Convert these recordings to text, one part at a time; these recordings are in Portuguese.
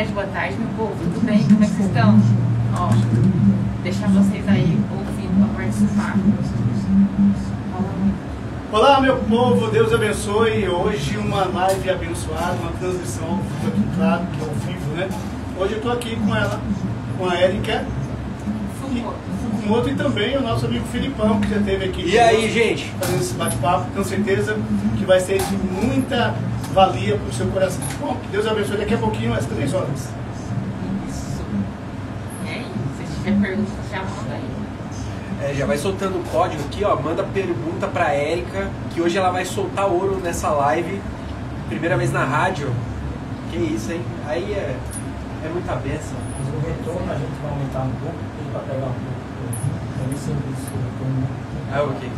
boa tarde, meu povo, tudo bem? Como é que vocês estão? Ó, deixar vocês aí ouvindo para participar. Olá, meu povo, Deus abençoe. Hoje uma live abençoada, uma transmissão, aqui claro, que é ao vivo, né? Hoje eu estou aqui com ela, com a Érica Fukumoto e também o nosso amigo Filipão, que já esteve aqui. E aí, gente? Fazendo esse bate-papo, tenho certeza que vai ser de muita valia para o seu coração. Bom, que Deus abençoe. Daqui a pouquinho, às 3 horas. Isso. E aí, se tiver pergunta, já manda aí. Já vai soltando o código aqui, ó. Manda pergunta pra Érica, que hoje ela vai soltar ouro nessa live. Primeira vez na rádio. Que isso, hein? Aí é muita bênção. Mas o retorno a gente vai aumentar um pouco, para pegar um pouco. Também serviço do retorno. Ah, ok.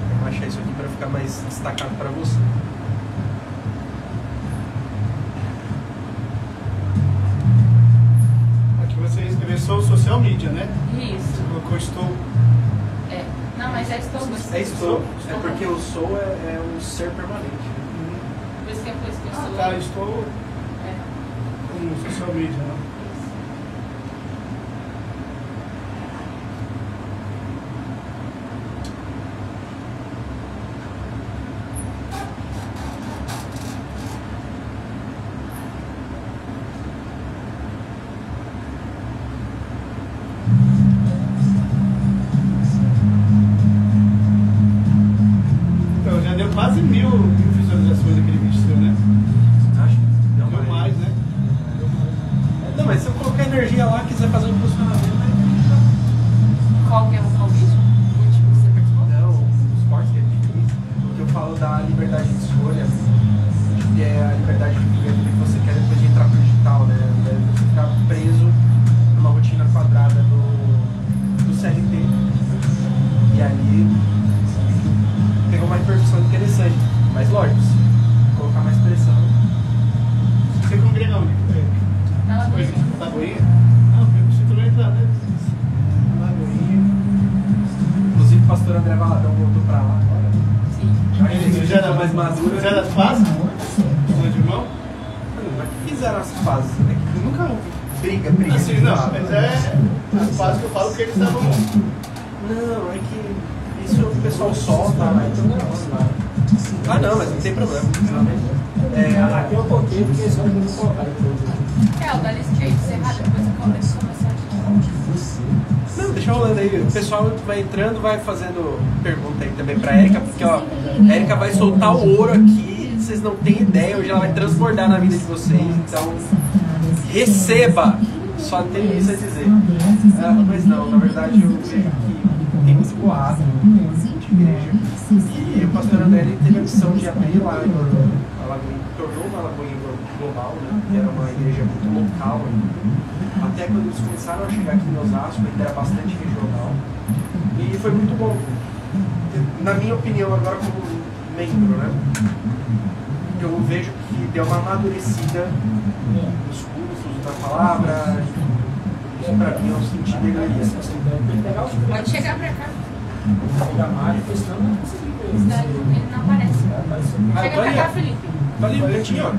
Vou baixar isso aqui para ficar mais destacado para você. Aqui você escreveu social media, né? Isso. Você colocou estou. É. Não, mas é estou. É estou. É porque o sou é um ser permanente. Por isso que é por isso que eu sou. Tá, estou É. no social media, né? Quase mil visualizações daquele vídeo seu, né? Acho que deu mais, né? Não, mas se eu colocar energia lá, quiser fazer um posicionamento, Qual que é o vídeo? O último que você participou? não, os cortes que a gente fez, porque eu falo da liberdade de escolha, que é a liberdade de viver o que você quer depois de entrar pro digital, né? Você ficar preso numa rotina quadrada do CLT. E ali pegou uma repercussão interessante, mas lógico, se colocar mais pressão. Você congrega onde? Na Lagoinha. Lagoinha? Ah, você também tá, né? Lagoinha. Inclusive o pastor André Valadão voltou pra lá agora. Sim. Você já era mais madura. Já era das fases? De irmão? Mas fizeram as fases, né? Que nunca houve briga. Assim, não, mas é as fases que eu falo que eles estavam. Não, é que isso o pessoal solta, né? Então não é. Ah não, mas não tem problema. Aqui eu coloquei porque eles vão me colocar É, o da lista de encerrar, depois eu começo a começar de Não, deixa rolando aí. O pessoal vai entrando, vai fazendo pergunta aí também pra Érica, porque ó, a Érica vai soltar o ouro aqui, vocês não têm ideia, hoje ela vai transbordar na vida de vocês, então receba! Só tem isso a dizer. Mas não, na verdade eu vejo que tem muito boato de igreja. E o pastor André ele teve a missão de abrir lá a Lagoinha, tornou uma Lagoinha global, né? Que era uma igreja muito local. Até quando eles começaram a chegar aqui em Osasco, ainda era bastante regional. E foi muito bom. Na minha opinião, agora como membro, né? Eu vejo que deu uma amadurecida nos cursos, na palavra. Isso pra mim é um sentido de melhoria. Pode chegar pra cá. pegar mais, porque senão não consegui ver. Ele não aparece. Chega pra cá, Felipe. Tá ali, cantinho, ó.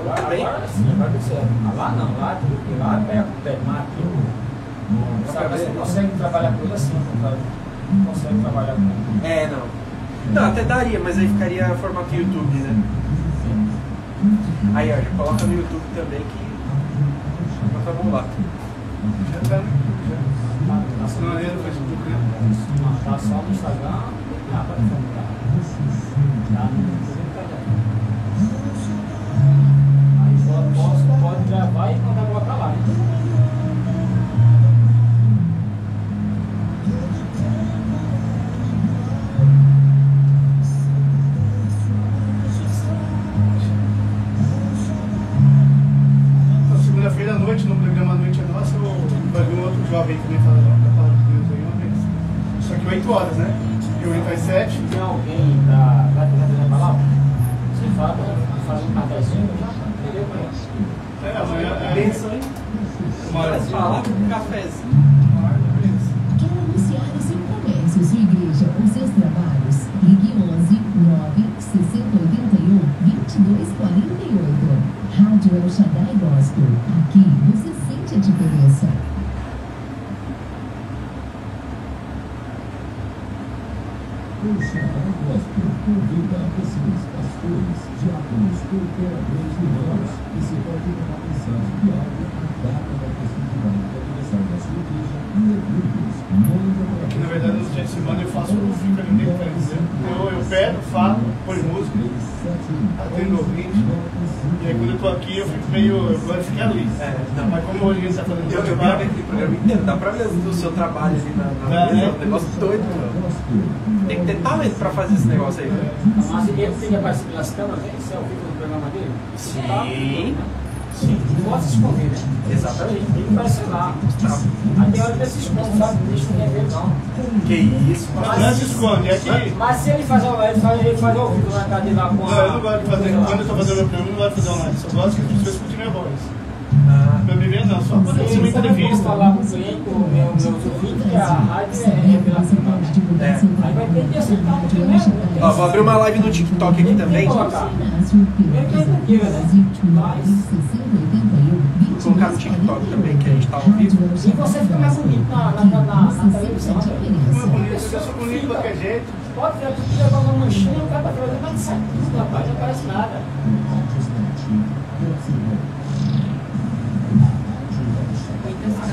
Agora sim, agora deu certo. Lá não, lá pega aqui. Sabe, você não consegue trabalhar com ele assim, não consegue trabalhar com ele. Não. Não, até daria, mas aí ficaria formato YouTube, né? Aí, ó, já coloca no YouTube também que tá bom lá. Já tá, já. Assinaria no Facebook, né? Tá só no Instagram e na plataforma. Tá no YouTube também. Aí pode gravar e mandar embora pra lá. Segunda-feira à noite, no programa à noite é nossa, vai vir um outro jovem também falar da palavra de Deus aí uma vez. Só que 8 horas, né? Eu entro às 7. Tem alguém da trazer a palavra? Você fala, faz um cafezinho, entendeu? Amanhã é Benção, hein? uma hora Mas falar com um cafezinho. Quer anunciar o seu comércio, sua igreja ou seus trabalhos? Ligue 11 9 6081 2248. Rádio El Shaddai Gospel. Aqui você sente a diferença. El Shaddai Gospel convida vocês, pastores, diáconos, cooperadores irmãos, e se pode ter uma mensagem de áudio a data da festividade do aniversário da sua igreja e grupos. Aqui, na verdade, nos dias de semana eu faço um vídeo ali dentro, tá dizendo? Eu pego, falo, põe música, atendo ouvinte. E aí quando eu tô aqui eu fico meio. Eu gosto de ficar ali. Mas como hoje a gente tá fazendo Eu vi aquele programa inteiro, dá pra ver o seu trabalho ali na mesa, um negócio doido, mano. Tem que ter talento pra fazer esse negócio aí, velho. Mas ele tem que aparecer pelas câmeras, né? Isso é o vídeo do programa dele? Sim. Sim, não pode se esconder, né? Exatamente. Tem que aparecer lá. Aí tem hora que ele se esconde, sabe? Não deixa ninguém ver, não. Que isso, Mas não se esconde, é que. Mas se ele faz ao vivo na casa dele lá com Não, eu não gosto de fazer. Quando eu tô fazendo meu programa, eu não gosto de fazer online. Só gosto que as pessoas escutem minha voz. Pra me ver, não, só para fazer uma entrevista. Falar com o cliente, com o meu ouvintes, que a rádio é revelação. Aí vai ter que acertar um pouquinho mesmo. Ó, vou abrir uma live no TikTok aqui também. Vou colocar No TikTok também, que a gente tá ao vivo. E você fica mais bonito na televisão. Eu sou bonito de qualquer jeito. Pode ver, tu levar uma manchinha, o cara vai fazer, mas sai tudo, rapaz, não aparece nada.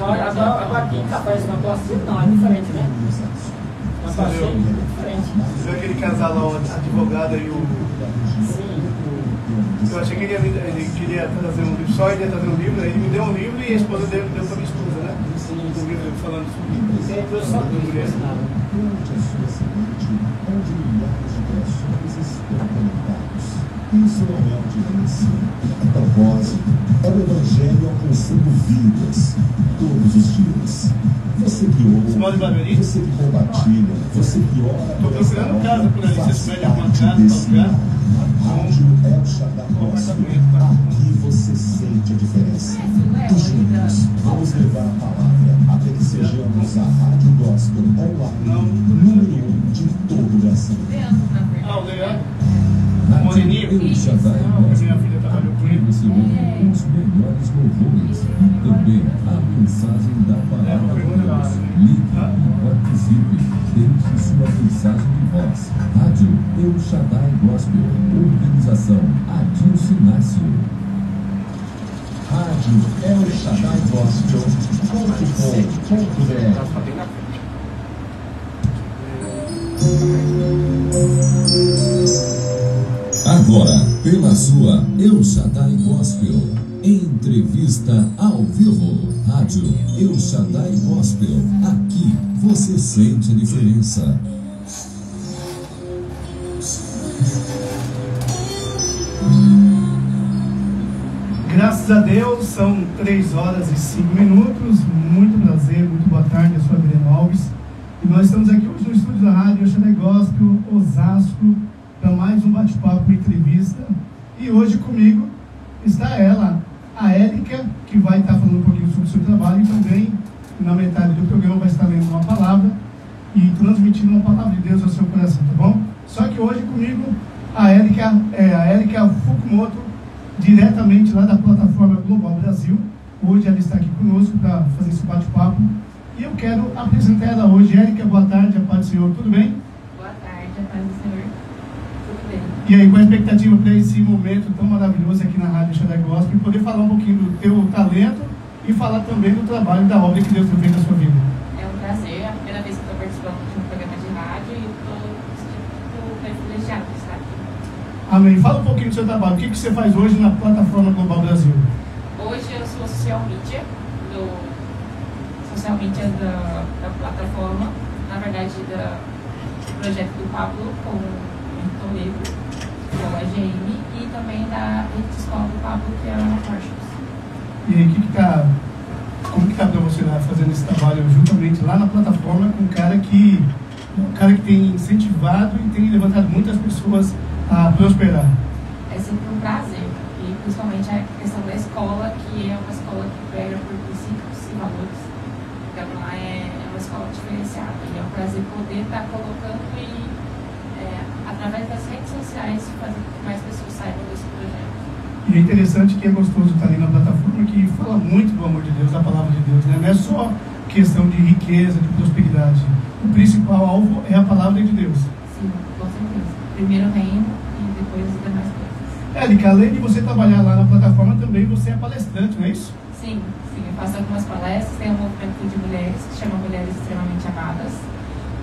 Agora aqui tá parecendo uma classe, não, é diferente, né? Uma classe diferente. Você viu aquele casal lá, o advogado e o. Sim. Eu achei que ele queria trazer um livro, só ele ia trazer um livro, aí ele me deu um livro e a esposa dele deu pra minha esposa, né? Sim. Um livro falando sobre Você entrou só com mulher. Conte a sua semente, onde milhares de corações estão conectados. Isso não é um dilema, é propósito. É o Evangelho alcançando vidas todos os dias. Você que ouve, você que compartilha, você que ora. Estou procurando casa por ali, vocês pedem alguma casa para alugar? Rádio El Shaddai Gospel. Aqui você sente a diferença. E juntos vamos levar a palavra até que sejamos a Rádio Gospel online número 1 de todo o Brasil. Ah, o Leandro. Rádio El Shaddai Minha filha trabalhou com ele. Você ouve os melhores louvores. Também a mensagem da palavra de Deus. Ligue e participe. Deixe sua mensagem de voz. Rádio El Shaddai Gospel. Organização Adilson Inácio. Rádio El Shaddai Gospel.com.br. Agora, pela sua El Shaddai Gospel, entrevista ao vivo. Rádio El Shaddai Gospel. Aqui você sente a diferença. Graças a Deus, são 3 horas e 5 minutos. Muito prazer, muito boa tarde, eu sou Adriano Alves. E nós estamos aqui hoje no estúdio da Rádio El Shaddai Gospel, Osasco, para mais um bate-papo, uma entrevista. E hoje comigo está ela, a Érica, que vai estar falando um pouquinho sobre o seu trabalho e também, na metade do programa, vai estar lendo uma palavra e transmitindo uma palavra de Deus ao seu coração, tá bom? Só que hoje comigo a Érica Fukumoto, diretamente lá da plataforma Global Brasil. Hoje ela está aqui conosco para fazer esse bate-papo. E eu quero apresentar ela hoje. Érica, boa tarde, a paz do Senhor, tudo bem? Boa tarde, a paz do Senhor. Tudo bem. E aí, qual a expectativa para esse momento tão maravilhoso aqui na Rádio Shaddai Gospel, e poder falar um pouquinho do teu talento e falar também do trabalho, da obra que Deus tem feito na sua vida? É um prazer, é a primeira vez que estou participando de um programa de rádio e estou privilegiada de estar aqui. Amém. Fala um pouquinho do seu trabalho. O que você faz hoje na plataforma Global Brasil? Hoje eu sou social media da plataforma, na verdade do projeto do Pablo com o Toledo, com a GM, e também da rede de escola do Pablo, que é a Forchos. E aí, como que tá para você lá fazendo esse trabalho juntamente lá na plataforma com um cara que tem incentivado e tem levantado muitas pessoas a prosperar? É sempre um prazer, e principalmente a questão da escola, que é uma escola que prega por princípios e valores. Então lá é uma escola diferenciada, e é um prazer poder estar colocando através das redes sociais, fazer com que mais pessoas saibam desse projeto. E E é interessante que é gostoso estar ali na plataforma que fala muito do amor de Deus, da palavra de Deus, né? Não é só questão de riqueza, de prosperidade. O principal alvo é a palavra de Deus. Sim, com certeza. Primeiro o reino e depois as demais coisas. Érica, além de você trabalhar lá na plataforma, também você é palestrante, não é isso? Sim, eu faço algumas palestras, tem um movimento de mulheres que chama Mulheres Extremamente Amadas.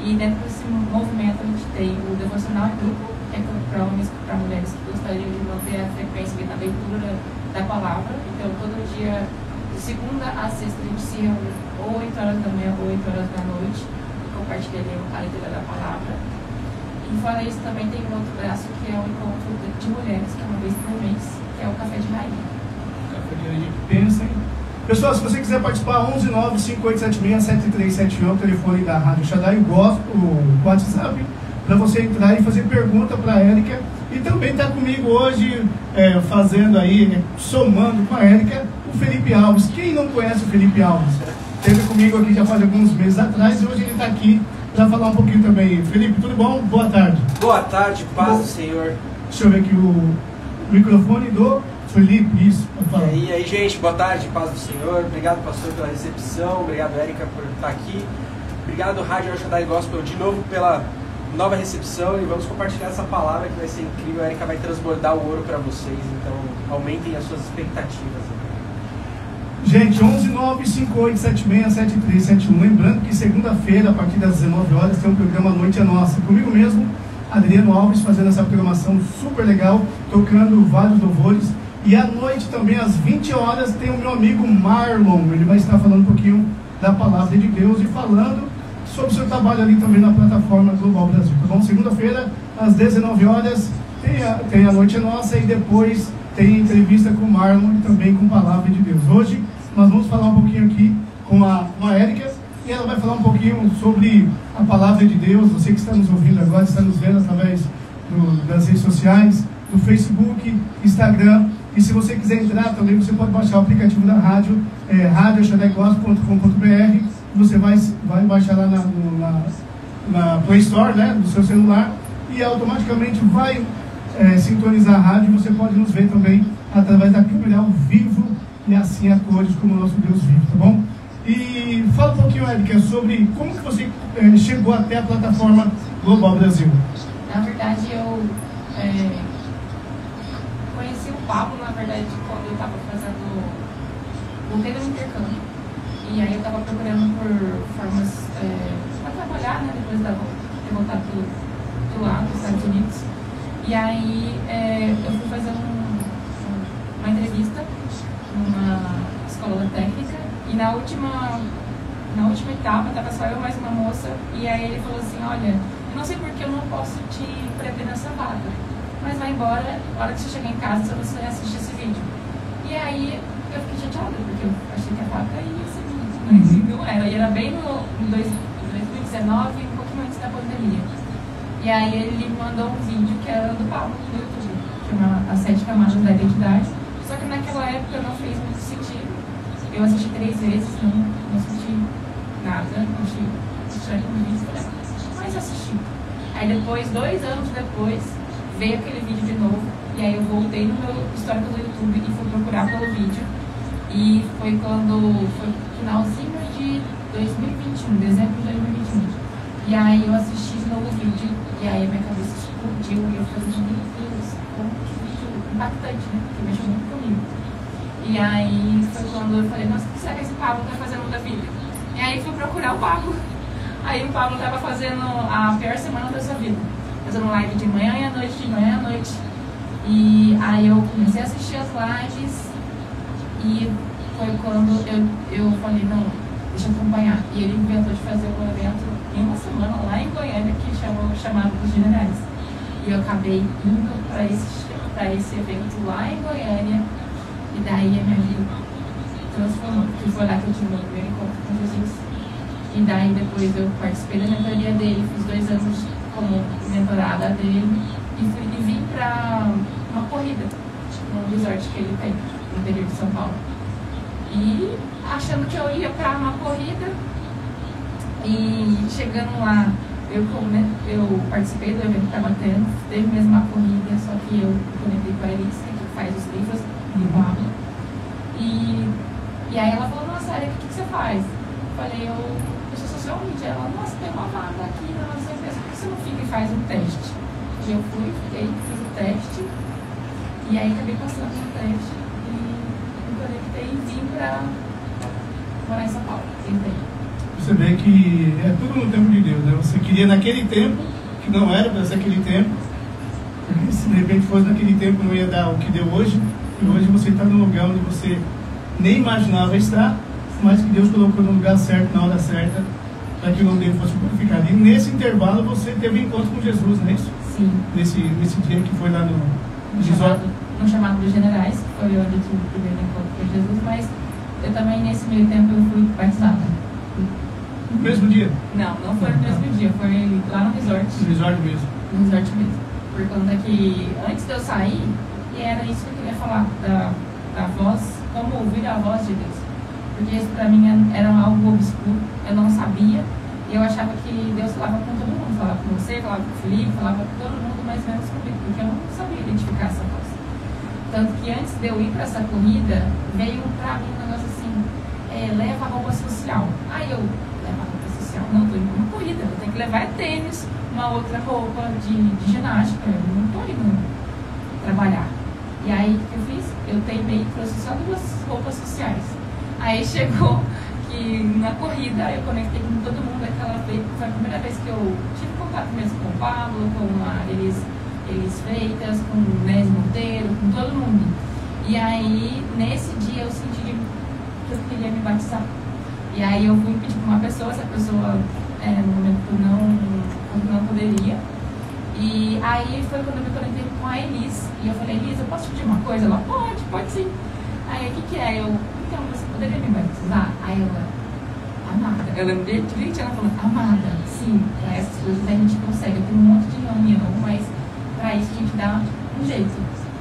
E dentro desse movimento a gente tem o devocional grupo, que é para homens e para mulheres que gostariam de manter a frequência da leitura da palavra. Então, todo dia, de segunda a sexta, a gente se reúne ou 8 horas da manhã ou 8 horas da noite, compartilhando a leitura da palavra. E fora isso, também tem um outro braço que é o encontro de mulheres, que é uma vez por mês, que é o Café de Rainha. Café de Rainha, pensa, hein? Pessoal, se você quiser participar, 119-5876-7371 é o telefone da Rádio Shaddai, o WhatsApp, para você entrar e fazer pergunta para a Érica. E também está comigo hoje, fazendo aí, somando com a Érica, o Felipe Alves. Quem não conhece o Felipe Alves? Esteve comigo aqui já faz alguns meses atrás e hoje ele está aqui para falar um pouquinho também. Felipe, tudo bom? Boa tarde. Boa tarde, paz do Senhor. Deixa eu ver aqui o microfone do Felipe, isso, pode falar. E aí, gente, boa tarde, paz do Senhor. Obrigado, pastor, pela recepção. Obrigado, Érica, por estar aqui. Obrigado, Rádio Shaddai Gospel, de novo pela nova recepção. E vamos compartilhar essa palavra que vai ser incrível. A Érica vai transbordar o ouro para vocês. Então, aumentem as suas expectativas. Gente, 119-5876-7371. Lembrando que segunda-feira, a partir das 19 horas, tem um programa Noite é Nossa. Comigo mesmo, Adriano Alves, fazendo essa programação super legal, tocando vários louvores. E à noite também, às 20 horas, tem o meu amigo Marlon. Ele vai estar falando um pouquinho da palavra de Deus e falando sobre o seu trabalho ali também na plataforma Global Brasil. Tá bom? Segunda-feira, às 19 horas, tem a Noite é Nossa e depois tem entrevista com o Marlon e também com palavra de Deus. Hoje nós vamos falar um pouquinho aqui com a Érica e ela vai falar um pouquinho sobre a palavra de Deus. Você que está nos ouvindo agora, está nos vendo através das redes sociais, do Facebook, Instagram. E se você quiser entrar também, você pode baixar o aplicativo da rádio, radioshadaigospel.com.br. Você vai baixar lá na Play Store, né, do seu celular, e automaticamente vai sintonizar a rádio. Você pode nos ver também através da câmera ao vivo e assim a cores como o nosso Deus vive, tá bom? E fala um pouquinho, Érica, sobre como que você chegou até a plataforma Global Brasil. Na verdade, eu conheci o Pablo, na verdade, quando eu estava voltei do intercâmbio. E aí eu estava procurando por formas para trabalhar, né, depois de ter voltado do lado dos Estados Unidos. E aí eu fui fazer uma entrevista numa escola técnica e na última etapa estava só eu mais uma moça e aí ele falou assim, olha, eu não sei porque eu não posso te preter nessa vaga, mas vai embora, na hora que você chegar em casa você assiste esse vídeo. E aí eu fiquei chateada porque eu achei que a vaga ia ser minha, mas não era, e era bem no 2019, um pouquinho antes da pandemia. E aí ele mandou um vídeo que era do Pablo no YouTube, chama As 7 Camadas da Identidade. Só que naquela época não fez muito sentido. Eu assisti 3 vezes, não assisti nada, achei estranho o vídeo, mas assisti. Aí depois, 2 anos depois, veio aquele vídeo de novo. E aí eu voltei no meu histórico do YouTube e fui procurar pelo vídeo. E foi finalzinho de 2021, dezembro de 2021. E aí eu assisti de novo o vídeo, e aí a minha cabeça explodiu, e eu falei, meu Deus, como que vídeo impactante, né? Porque mexeu muito comigo. E aí foi quando eu falei, nossa, o que será que esse Pablo tá fazendo da vida? E aí fui procurar o Pablo. Aí o Pablo tava fazendo a pior semana da sua vida. Fazendo live de manhã e à noite, de manhã à noite. E aí eu comecei a assistir as lives, e foi quando eu falei, não, deixa eu acompanhar. E ele inventou de fazer um evento em uma semana lá em Goiânia, que chamado dos Generais. E eu acabei indo para esse evento lá em Goiânia, e daí a minha vida transformou, porque foi lá que eu tive meu primeiro encontro com Jesus. E daí depois eu participei da mentoria dele, fiz 2 anos como mentorada dele, e vim para uma corrida, num resort que ele tem, no interior de São Paulo. E achando que eu ia para uma corrida, e chegando lá, eu participei do evento que estava tendo, teve mesmo uma corrida, só que eu conectei com a Elisa, que faz os livros do Pablo. E aí ela falou, nossa, Erika, o que você faz? Eu falei, eu sou social media. Ela, nossa, tem uma vaga aqui na nossa empresa, por que você não fica e faz um teste? E eu fui, fiz o teste, e aí acabei passando no teste, e me conectei e vim pra morar em São Paulo. Tentei. Você vê que é tudo no tempo de Deus, né? Você queria naquele tempo, que não era para ser aquele tempo, porque se de repente fosse naquele tempo não ia dar o que deu hoje, e hoje você está num lugar onde você nem imaginava estar, mas que Deus colocou no lugar certo, na hora certa, para que o nome dele fosse glorificado. E nesse intervalo você teve encontro com Jesus, não é isso? Sim. Nesse dia que foi lá no chamado dos generais, que foi onde eu tive o primeiro encontro com Jesus, mas eu também nesse meio tempo eu fui batizada. No mesmo dia? Não foi no mesmo dia, foi lá no resort. No resort mesmo? No resort mesmo. Por conta que antes de eu sair, e era isso que eu queria falar, da voz, como ouvir a voz de Deus. Porque isso pra mim era algo obscuro, eu não sabia, e eu achava que Deus falava com todo mundo, falava com você, falava com o Felipe, falava com todo mundo, mas menos comigo, porque eu não sabia identificar essa voz. Tanto que antes de eu ir pra essa corrida, veio pra mim um negócio assim, leva a roupa social. Aí eu, leva a roupa social? Não, tô indo numa corrida, eu tenho que levar tênis, uma outra roupa de ginástica, eu não tô indo trabalhar. E aí o que eu fiz? Eu teimei e trouxe só 2 roupas sociais. Aí chegou que na corrida eu conectei com todo mundo, aquela vez, foi a primeira vez que eu tive contato mesmo com o Pablo, com a Elis Freitas, com o Nésio Monteiro, com todo mundo. E aí nesse dia eu senti que eu queria me batizar. E aí eu fui pedir para uma pessoa, essa pessoa no momento não poderia. E aí foi quando eu me conectei com a Elis. E eu falei, Elis, eu posso te pedir uma coisa? Ela, pode sim. Aí o que é? Então, você poderia me batizar? Aí ela, amada. Eu lembro direitinho ela falando, amada, sim, para essas coisas a gente consegue. Eu tenho um monte de reunião, mas para isso a gente dá um jeito.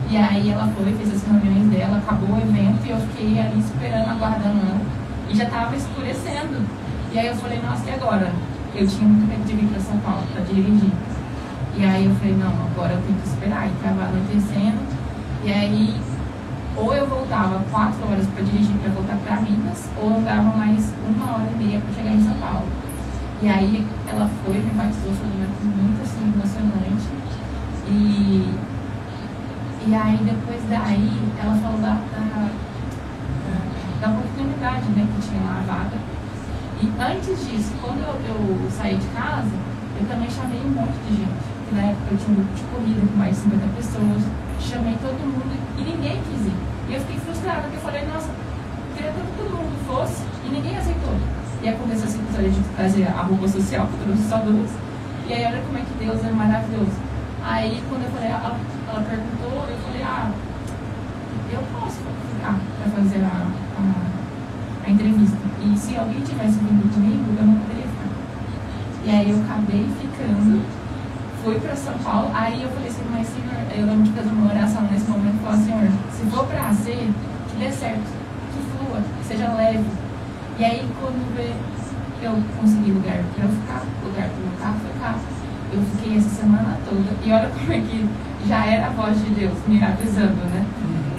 E aí ela foi, fez as reuniões dela, acabou o evento e eu fiquei ali esperando, aguardando ela. E já estava escurecendo. E aí eu falei, nossa, e agora? Eu tinha muito medo de vir para São Paulo para dirigir. E aí eu falei, não, agora eu tenho que esperar. E estava anoitecendo. E aí, ou eu voltava 4 horas para dirigir para voltar para Minas, ou eu andava mais 1h30 para chegar em São Paulo. E aí ela foi, me batizou, foi um momento muito assim, emocionante. E aí depois daí, ela falou da oportunidade, né, que tinha lá a vaga. E antes disso, quando eu saí de casa, eu também chamei um monte de gente. Que na época eu tinha um grupo de corrida com mais de 50 pessoas. Chamei todo mundo e ninguém quis ir. E eu fiquei frustrada, porque eu falei, nossa, queria que todo mundo fosse e ninguém aceitou. E aconteceu essa história de trazer a roupa social, que eu trouxe só 2. E aí olha como é que Deus é maravilhoso. Aí quando eu falei, ela perguntou, eu falei, eu posso ficar para fazer a entrevista. E se alguém tivesse vindo comigo, eu não poderia ficar. E aí eu acabei ficando, fui para São Paulo. Aí eu falei assim, mas Senhor, eu lembro de fazer uma oração nesse momento e falar, Senhor, se for para ser, que dê certo, que flua, que seja leve. E aí quando eu consegui lugar para eu ficar, lugar para o meu carro ficar, eu fiquei essa semana toda. E olha como é que já era a voz de Deus me avisando, né?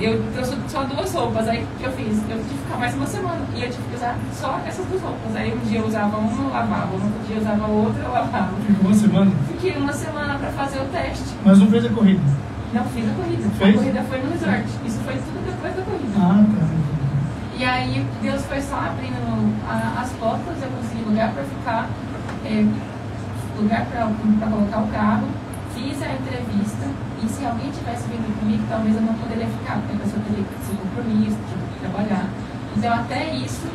Eu trouxe só 2 roupas, aí o que eu fiz? Eu tive que ficar mais uma semana e eu tive que usar só essas 2 roupas. Aí um dia eu usava uma, eu lavava, no outro dia eu usava outra, eu lavava. Ficou uma semana? Fiquei uma semana para fazer o teste. Mas não fez a corrida? Não fiz a corrida. Fez? A corrida foi no resort. Isso foi tudo depois da corrida. Tá. E aí Deus foi só abrindo as portas, eu consegui lugar para ficar, lugar para colocar o carro. Fiz a entrevista e se alguém tivesse vindo comigo, talvez eu não poderia ficar, porque a pessoa teria que se compromisso, tinha que trabalhar. Então até isso,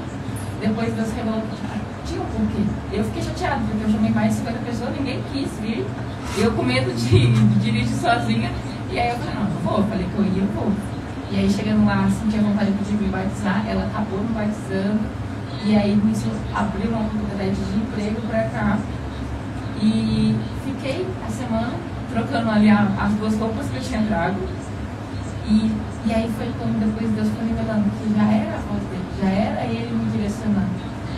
depois Deus revelou que tinha um porquê. Eu fiquei chateada, porque eu chamei mais de 50 pessoas, ninguém quis vir. Eu com medo de dirigir sozinha. E aí eu falei, não, eu vou. Eu falei que eu ia, eu vou. E aí chegando lá, senti a vontade de me batizar, ela acabou me batizando. E aí isso abriu uma oportunidade de emprego para cá. E fiquei a semana trocando ali as 2 roupas que eu tinha trago. E aí foi quando depois Deus foi revelando que já era a voz dele, já era ele me direcionando.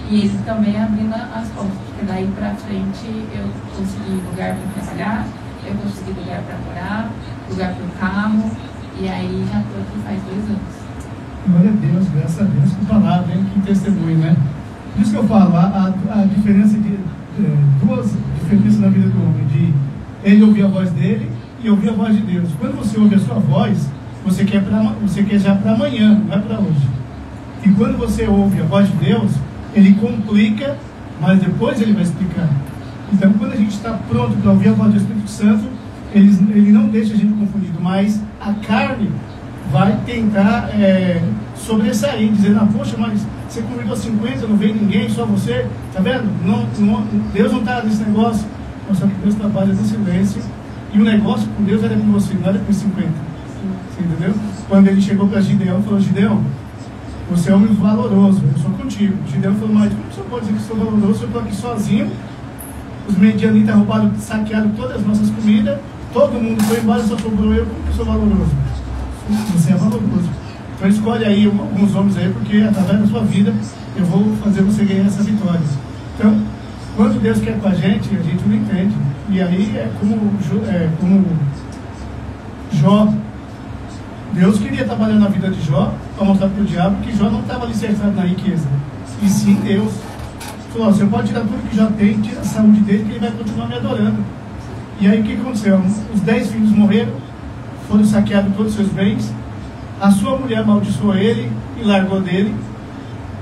E ele também abrindo as portas, porque daí pra frente eu consegui lugar para trabalhar, eu consegui lugar para morar, lugar para o carro. E aí já estou aqui faz 2 anos. Glória a Deus, graças a Deus, que palavra, hein? Que testemunho, né? Por isso que eu falo, a diferença de duas diferenças na vida do homem, de ele ouvir a voz dele e ouvir a voz de Deus. Quando você ouve a sua voz, você quer já para amanhã, não é para hoje. E quando você ouve a voz de Deus, ele complica, mas depois ele vai explicar. Então, quando a gente está pronto para ouvir a voz do Espírito Santo, ele não deixa a gente confundido, mas a carne vai tentar sobressair, dizendo, poxa, mas você convidou 50, não veio ninguém, só você, tá vendo? Deus não está nesse negócio. Mas só que Deus trabalha no silêncio, e o negócio com Deus era com você, não era com 50. Você entendeu? Quando ele chegou para Gideão, falou, Gideão, você é um homem valoroso, eu sou contigo. Gideão falou, mas como você pode dizer que sou valoroso? Eu estou aqui sozinho, os medianitas roubaram, saquearam todas as nossas comidas, todo mundo foi embora, só sobrou eu, como que eu sou valoroso? Você é valoroso. Então escolhe aí alguns homens aí, porque através da sua vida eu vou fazer você ganhar essa vitória. Então, quando Deus quer com a gente não entende. E aí é como Jó. Deus queria trabalhar na vida de Jó para mostrar para o diabo que Jó não estava alicerçado na riqueza, e sim Deus. Falou, você pode tirar tudo que Jó tem, tira a saúde dele, que ele vai continuar me adorando. E aí o que aconteceu? Os 10 filhos morreram, foram saqueados todos os seus bens, a sua mulher amaldiçoou ele e largou dele,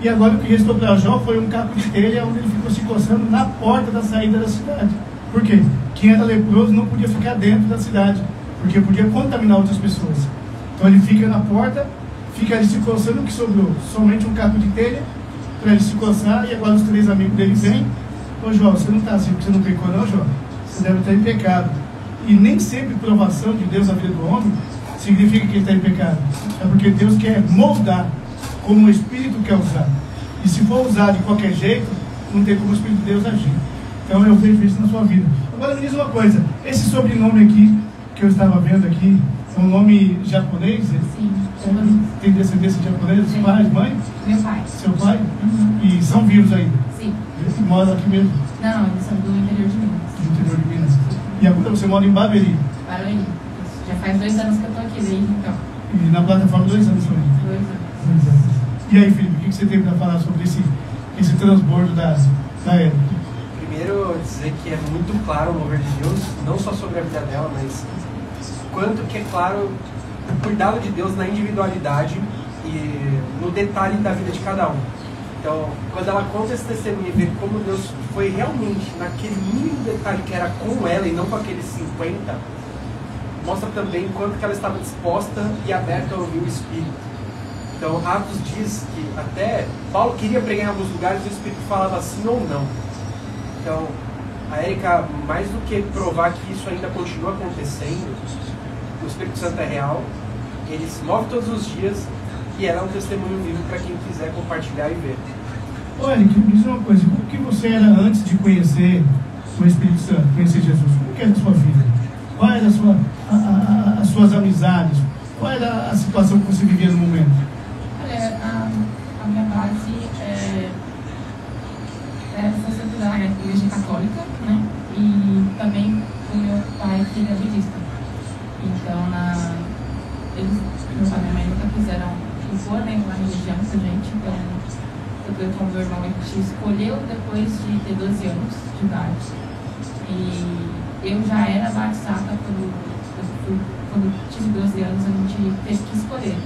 e agora o que restou para Jó foi um caco de telha, onde ele ficou se coçando na porta da saída da cidade. Por quê? Quem era leproso não podia ficar dentro da cidade, porque podia contaminar outras pessoas. Então ele fica na porta, fica ali se coçando, o que sobrou? Somente um caco de telha, para ele se coçar, e agora os 3 amigos dele vêm, ô Jó, você não está assim porque você não pecou não, Jó? Você deve estar em pecado. E nem sempre provação de Deus na vida do homem significa que ele está em pecado. É porque Deus quer moldar como o Espírito quer usar. E se for usar de qualquer jeito, não tem como o Espírito de Deus agir. Então eu vejo isso na sua vida. Agora me diz uma coisa, esse sobrenome aqui, que eu estava vendo aqui, é um nome japonês? Sim. Tem descendência de japonês? Sim. Pai, mãe? Meu pai. Seu pai? Uhum. E são vivos ainda? Sim. Eles moram aqui mesmo? Não, eles são do interior de Minas. No interior de Minas. E agora você mora em Barueri? Barueri. Já faz 2 anos que eu estou aqui, desde então. E na plataforma 2 anos também? 2 anos. 2 anos. E aí, Felipe, o que você tem para falar sobre esse transbordo da Érica? Primeiro, dizer que é muito claro o mover de Deus, não só sobre a vida dela, mas quanto que é claro o cuidado de Deus na individualidade e no detalhe da vida de cada um. Então, quando ela conta esse testemunho e vê como Deus foi realmente naquele mínimo detalhe que era com ela e não com aqueles 50, mostra também quanto que ela estava disposta e aberta a ouvir o Espírito. Então, Atos diz que até Paulo queria pregar em alguns lugares e o Espírito falava sim ou não. Então, a Érica, mais do que provar que isso ainda continua acontecendo, o Espírito Santo é real, ele se move todos os dias e ela é um testemunho vivo para quem quiser compartilhar e ver. Ô Érica, me diz uma coisa, como que você era antes de conhecer o Espírito Santo, conhecer Jesus? Como que era a sua vida? Qual era as suas amizades? Qual era a situação que você vivia no momento? Olha, a minha base foi sempre da igreja católica, né? E também o meu pai, que é budista. Então, meu pai e minha mãe nunca quiseram impor nenhuma religião pra gente. Então, eu com meu irmão, a gente escolheu depois de ter 12 anos de idade. E eu já era batizada quando tive 12 anos, a gente teve que escolher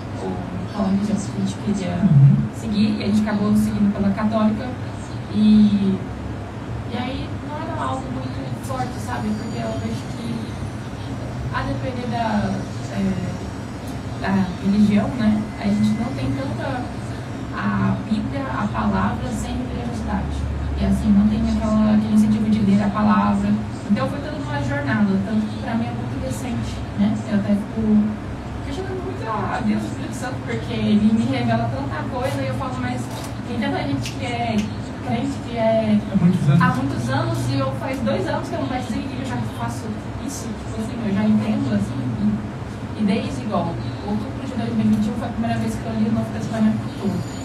qual religião que a gente queria seguir, e a gente acabou seguindo pela católica, e aí não era algo muito forte, sabe, porque eu vejo que a depender da religião, né, a gente não tem tanta a Bíblia, a palavra, sem religiosidade, e assim, não tem aquele incentivo de ler a palavra. Então foi toda uma jornada, tanto que para mim é muito recente, né? Eu até fico questionando muito a Deus, o Espírito Santo, porque ele me revela tanta coisa e eu falo, mas tem tanta gente que é crente, que é há muitos anos, e eu faz 2 anos que eu não batizei e eu já faço isso, tipo assim, eu já entendo assim, e desde igual, outubro de 2021 foi a primeira vez que eu li o Novo Testamento todo.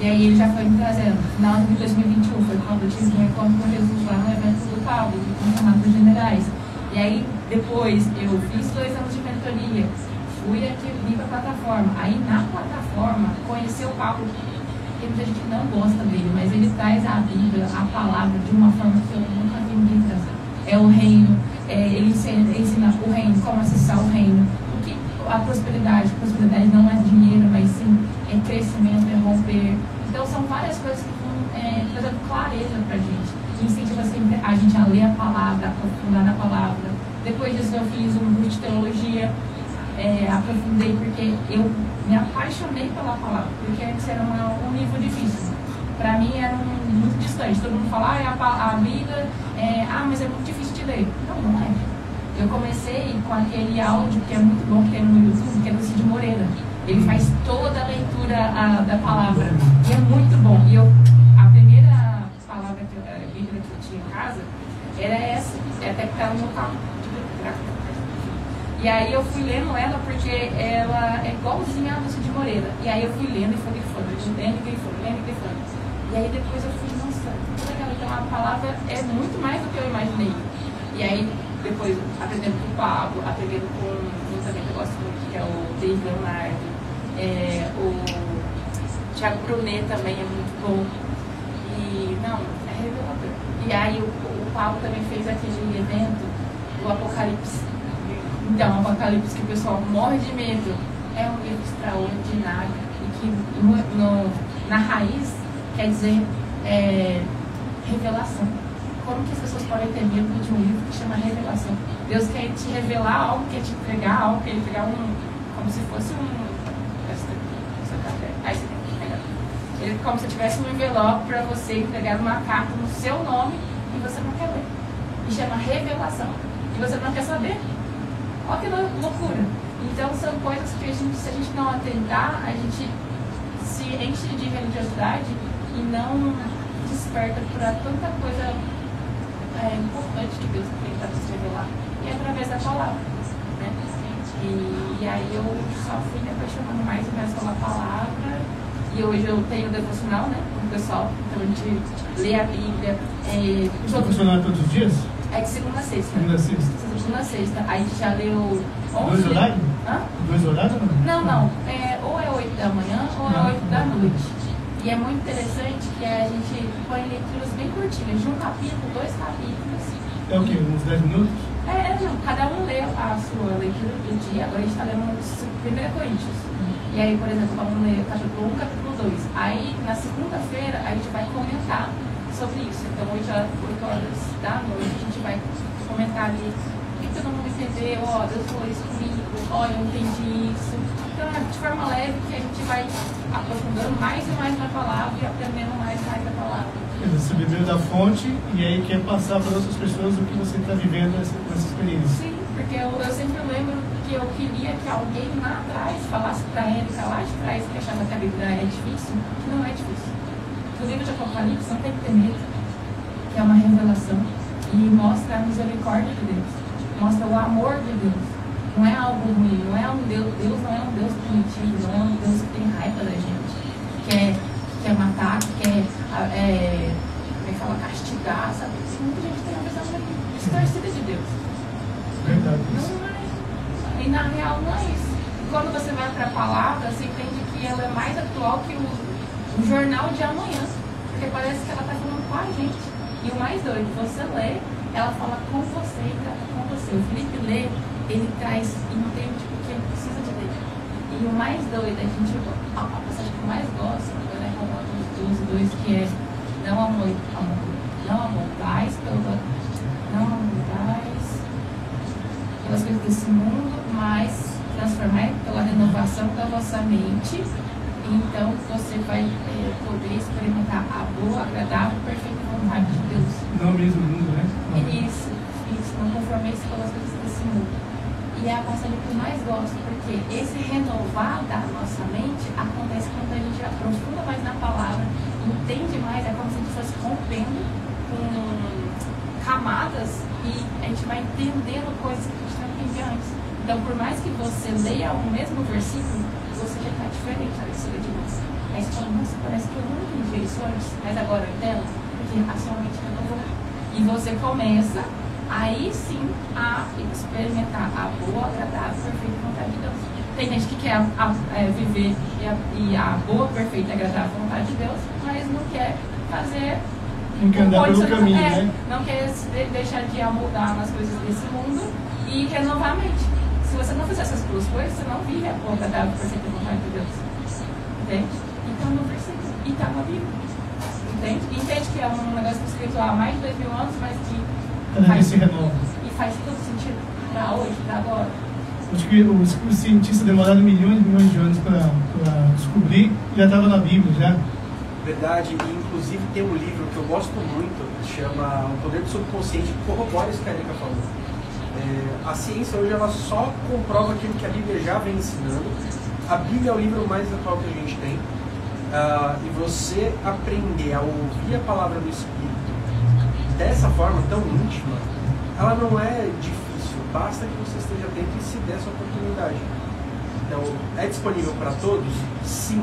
E aí ele já foi me trazendo. No final de 2021 foi quando eu tive um encontro com Jesus lá no evento do Pablo, do Campeonato dos Generais. E aí depois eu fiz 2 anos de mentoria. fui aqui, vim pra plataforma. Aí na plataforma, conheci o Pablo, que muita gente não gosta dele, mas ele traz a Bíblia, a palavra, de uma forma que eu nunca vi ninguém trazer. É o reino, ele ensina o reino, como acessar o reino. A prosperidade não é dinheiro, mas sim é crescimento, é romper. Então são várias coisas que vão trazendo clareza pra gente. Incentiva sempre a gente a ler a palavra, aprofundar na palavra. Depois disso eu fiz um curso de teologia, aprofundei porque eu me apaixonei pela palavra, porque antes era um nível difícil. Pra mim era muito distante. Todo mundo fala, a Bíblia, mas é muito difícil de ler. Não é. Eu comecei com aquele áudio que é muito bom, que tem no YouTube, que é do Cid Moreira. Ele faz toda a leitura da palavra. E é muito bom. E a primeira palavra Bíblia que eu tinha em casa era essa, até que estava no meu carro. E aí eu fui lendo ela porque ela é igualzinha a do Cid Moreira. E aí eu fui lendo e fui lendo e grifando. E aí depois eu fui, nossa, que legal. Então a palavra é muito mais do que eu imaginei. E aí depois aprendendo com o Pablo, aprendendo com um também que eu gosto muito, que é o David Leonardo, o Thiago Brunet também é muito bom. E não, é revelador. E aí o Pablo também fez aquele evento do Apocalipse. Então, o Apocalipse que o pessoal morre de medo é um livro extraordinário e que na raiz quer dizer revelação. Como que as pessoas podem ter medo de um livro que chama Revelação? Deus quer te revelar algo, quer te entregar algo, quer entregar como se fosse aí você tem que pegar. Ele, como se tivesse um envelope para você entregar uma carta no seu nome e você não quer ler. E chama Revelação. E você não quer saber. Olha que loucura. Então são coisas que se a gente não atentar, a gente se enche de religiosidade e não desperta para tanta coisa importante que Deus tem para nos revelar. E é através da palavra. Né? E aí eu só fui me apaixonando mais e mais pela palavra. E hoje eu tenho devocional, né, com o pessoal. Então a gente lê a Bíblia. Você devocional todos os dias? É de segunda a sexta. Segunda a sexta. A gente já leu 11. 2 horários? Hã? 2 horários ou não? Não. Ou é 8 da manhã ou é 8 da noite. E é muito interessante que a gente põe leituras bem curtinhas, de um capítulo, 2 capítulos. É o quê? Uns 10 minutos? Não. Cada um lê a sua leitura do dia. Agora a gente está lendo 1 Coríntios. E aí, por exemplo, vamos ler capítulo 1, capítulo 2. Aí, na segunda-feira, a gente vai comentar sobre isso. Então, 8 horas da noite, a gente vai comentar ali o que todo mundo entendeu. Deus falou isso comigo. Eu entendi isso. Então, é de forma leve que a gente vai aprofundando mais e mais na palavra e aprendendo mais e mais da palavra. Você bebeu da fonte e aí quer passar para outras pessoas o que você está vivendo nessa experiência. Sim, porque eu sempre lembro que eu queria que alguém lá atrás falasse para ele, lá de trás, que achava que a Bíblia é difícil, que não é difícil. O livro de Apocalipse não tem que ter medo, que é uma revelação e mostra a misericórdia de Deus, mostra o amor de Deus. Não é algo ruim, não é Deus não é um Deus punitivo, não é um Deus que tem raiva da gente, que quer matar, que quer castigar, sabe? Muita gente tem uma visão distorcida de Deus. Verdade. Não é. E na real não é isso. E quando você vai para a palavra, você entende que ela é mais atual que o jornal de amanhã. Porque parece que ela está falando com a gente. E o mais doido, você lê, ela fala com você e trata com você. O Felipe lê, ele traz e não tem que ele precisa de ler. E o mais doido, a passagem que eu mais gosto é Romanos 12, 2, que é não amor, não amortais pelas coisas desse mundo, mas transformar pela renovação da vossa mente. Então você vai poder experimentar a boa, agradável e perfeita vontade de Deus. Não o mesmo mundo, né? Isso, não conformei-se pelas coisas desse mundo. E é a passagem que eu mais gosto, porque esse renovar da nossa mente acontece quando a gente aprofunda mais na palavra, entende mais, é como se a gente fosse rompendo com camadas e a gente vai entendendo coisas que a gente não entendia antes. Então, por mais que você leia o mesmo versículo, você já está diferente na leitura de novo. Aí você fala, nossa, parece que eu não entendi isso antes, mas agora eu entendo, porque a sua mente renovou. E você começa aí sim a experimentar a boa, agradável, perfeita vontade de Deus. Tem Tem gente que quer viver e a boa, perfeita e agradável vontade de Deus, mas não quer fazer. Não quer andar pelo caminho, né? Não quer deixar de amoldar nas coisas desse mundo e renovar a mente. Se você não fizer essas duas coisas, você não vive a boa, agradável e perfeita vontade de Deus. Entende? Então no versículo. E está na Bíblia. Entende? E entende que é um negócio escrito há mais de 2000 anos, mas que se renova. E faz todo sentido para hoje, para agora. Acho que os cientistas demoraram milhões e milhões de anos para descobrir, já estava na Bíblia, já. Verdade, e inclusive tem um livro que eu gosto muito, que chama O Poder do Subconsciente, que corrobora isso que a Erika falou. A ciência hoje ela só comprova aquilo que a Bíblia já vem ensinando. A Bíblia é o livro mais atual que a gente tem. E você aprender a ouvir a palavra do Espírito dessa forma tão íntima, ela não é difícil, basta que você esteja dentro e se dê essa oportunidade. Então, é disponível para todos? Sim,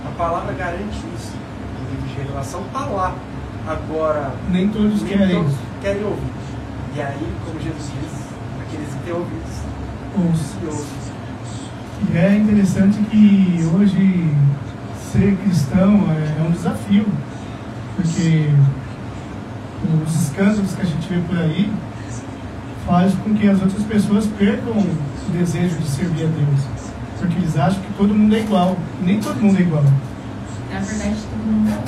a palavra garante isso. O livro de revelação está lá. Agora, nem todos querem ouvir. E aí, como Jesus diz, aqueles que têm ouvidos, ouçam. E é interessante que hoje ser cristão é um desafio, porque os escândalos que a gente vê por aí faz com que as outras pessoas percam o desejo de servir a Deus, porque eles acham que todo mundo é igual. Nem todo mundo é igual. Na verdade, todo mundo é igual.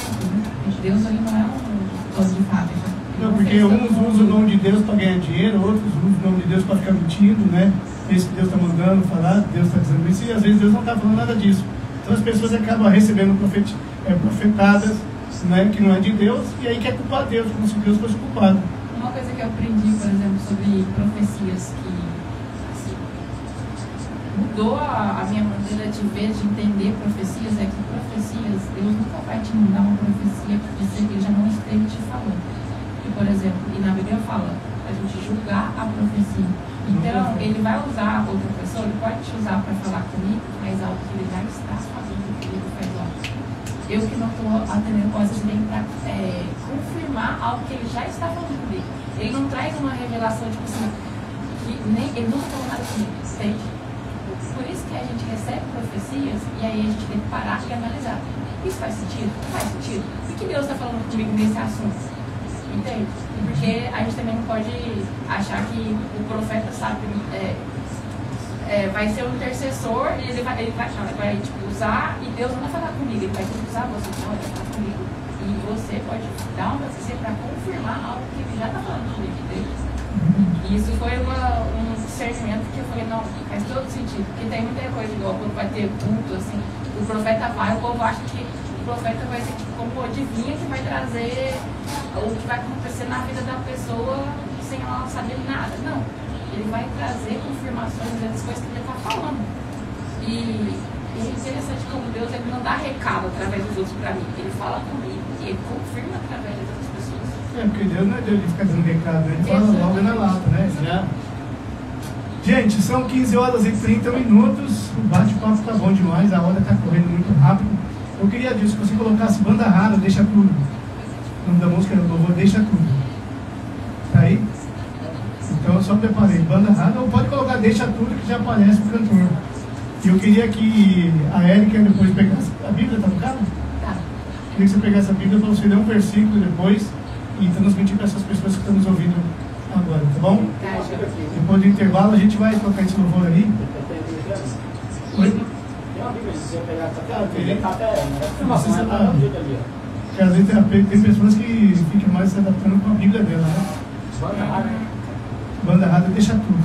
Deus ele não é um dono de fábrica. Não, porque uns usam o nome de Deus para ganhar dinheiro, outros usam o nome de Deus para ficar mentindo, né? Esse que Deus está mandando falar, Deus está dizendo isso, e às vezes Deus não está falando nada disso. Então as pessoas acabam recebendo profetadas, né, que não é de Deus, e aí quer culpar Deus, como se Deus fosse culpado. Uma coisa que eu aprendi, por exemplo, sobre profecias, que assim, mudou a minha maneira de ver, de entender profecias, é que profecias, Deus nunca vai te mandar uma profecia para você que Ele já não esteja te falando. E, por exemplo, e na Bíblia fala, a gente julgar a profecia. Então, ele vai usar outra pessoa, ele pode te usar para falar comigo, mas algo que ele já está fazendo comigo faz algo. Eu que não estou atendendo coisas dele para confirmar algo que ele já está falando comigo. Ele não traz uma revelação, tipo assim, que nem, ele não falou nada comigo, entende? Por isso que a gente recebe profecias e aí a gente tem que parar e analisar. Isso faz sentido? Faz sentido? O que Deus está falando comigo nesse assunto? Entende? Porque a gente também não pode achar que o profeta sabe, vai ser um intercessor, ele vai tipo, usar e Deus não vai falar comigo, ele vai ter que usar você, não, ele vai falar comigo. E você pode dar uma profecia para confirmar algo que ele já está falando comigo, entende? E isso foi um discernimento que eu falei, não, faz todo sentido, porque tem muita coisa igual quando vai ter culto, assim, o profeta vai, o povo acha que o profeta vai ser tipo como adivinha que vai trazer o que vai acontecer na vida da pessoa sem ela saber nada. Não. Ele vai trazer confirmações das coisas que ele está falando. E é interessante como Deus ele não dá recado através dos outros para mim. Ele fala comigo e ele confirma através das outras pessoas. Porque Deus não é Deus de ficar dando recado, né? Ele fala logo na lata, né? Já. Gente, são 15 horas e 30 minutos. O bate-papo tá bom demais, a hora tá correndo muito rápido. Eu queria disso, que você colocasse banda rara, deixa tudo. O nome da música é o louvor, deixa tudo. Tá aí? Então eu só preparei banda rara, ou pode colocar deixa tudo que já aparece o cantor. E eu queria que a Erika depois pegasse. A Bíblia tá no carro? Tá. Queria que você pegasse a Bíblia para você ler um versículo depois e transmitir para essas pessoas que estão nos ouvindo agora, tá bom? Tá, depois do intervalo a gente vai tocar esse louvor aí. Oi? Tem uma Bíblia, se você pegar tem. tá até. Você sabe. Porque às vezes tem pessoas que ficam mais se adaptando com a Bíblia dela, né? Banda rara. Banda rara deixa tudo.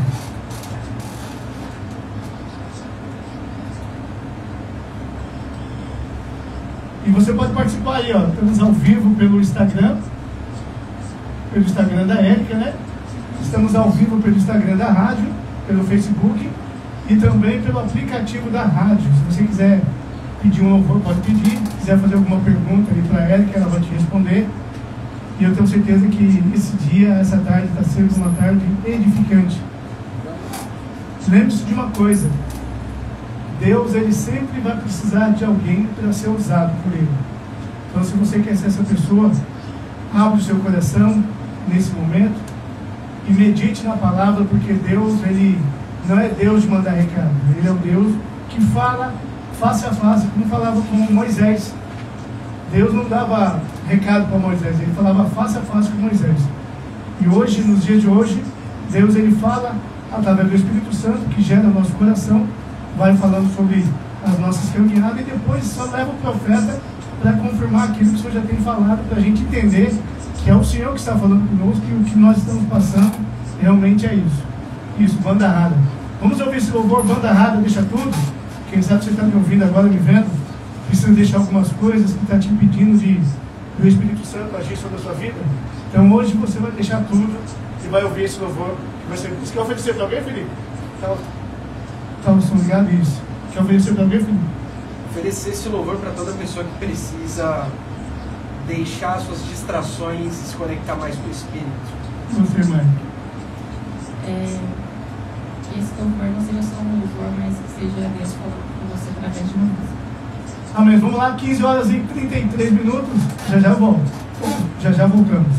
E você pode participar aí, ó. Estamos ao vivo pelo Instagram da Erika, né? Estamos ao vivo pelo Instagram da rádio, pelo Facebook e também pelo aplicativo da rádio. Se você quiser pedir um louvor, pode pedir. Se quiser fazer alguma pergunta ali para a Erika, ela vai te responder. E eu tenho certeza que esse dia, essa tarde, está sendo uma tarde edificante. Lembre-se de uma coisa: Deus, ele sempre vai precisar de alguém para ser usado por ele. Então, se você quer ser essa pessoa, abre o seu coração nesse momento e medite na palavra, porque Deus, ele não é Deus de mandar recado, ele é o Deus que fala face a face, como falava com Moisés. Deus não dava recado para Moisés, ele falava face a face com Moisés. E hoje, nos dias de hoje, Deus ele fala através do Espírito Santo, que gera o nosso coração, vai falando sobre as nossas caminhadas e depois só leva o profeta para confirmar aquilo que o Senhor já tem falado, para a gente entender que é o Senhor que está falando conosco e o que nós estamos passando realmente é isso. Isso, banda rara. Vamos ouvir esse louvor, banda rara, deixa tudo. Quem sabe você está me ouvindo agora, me vendo, precisa deixar algumas coisas que está te impedindo do Espírito Santo agir sobre a sua vida. Então hoje você vai deixar tudo e vai ouvir esse louvor. Você quer oferecer para alguém, Felipe? Tá o som ligado? Isso. Quer oferecer para alguém, Felipe? Oferecer esse louvor para toda pessoa que precisa deixar suas distrações e se conectar mais com o Espírito. Você, mãe. Esse louvor não seja só um louvor, mas que seja Deus falando com você através de uma música. Amém. Vamos lá, 15 horas e 33 minutos. Já volto. Já voltamos.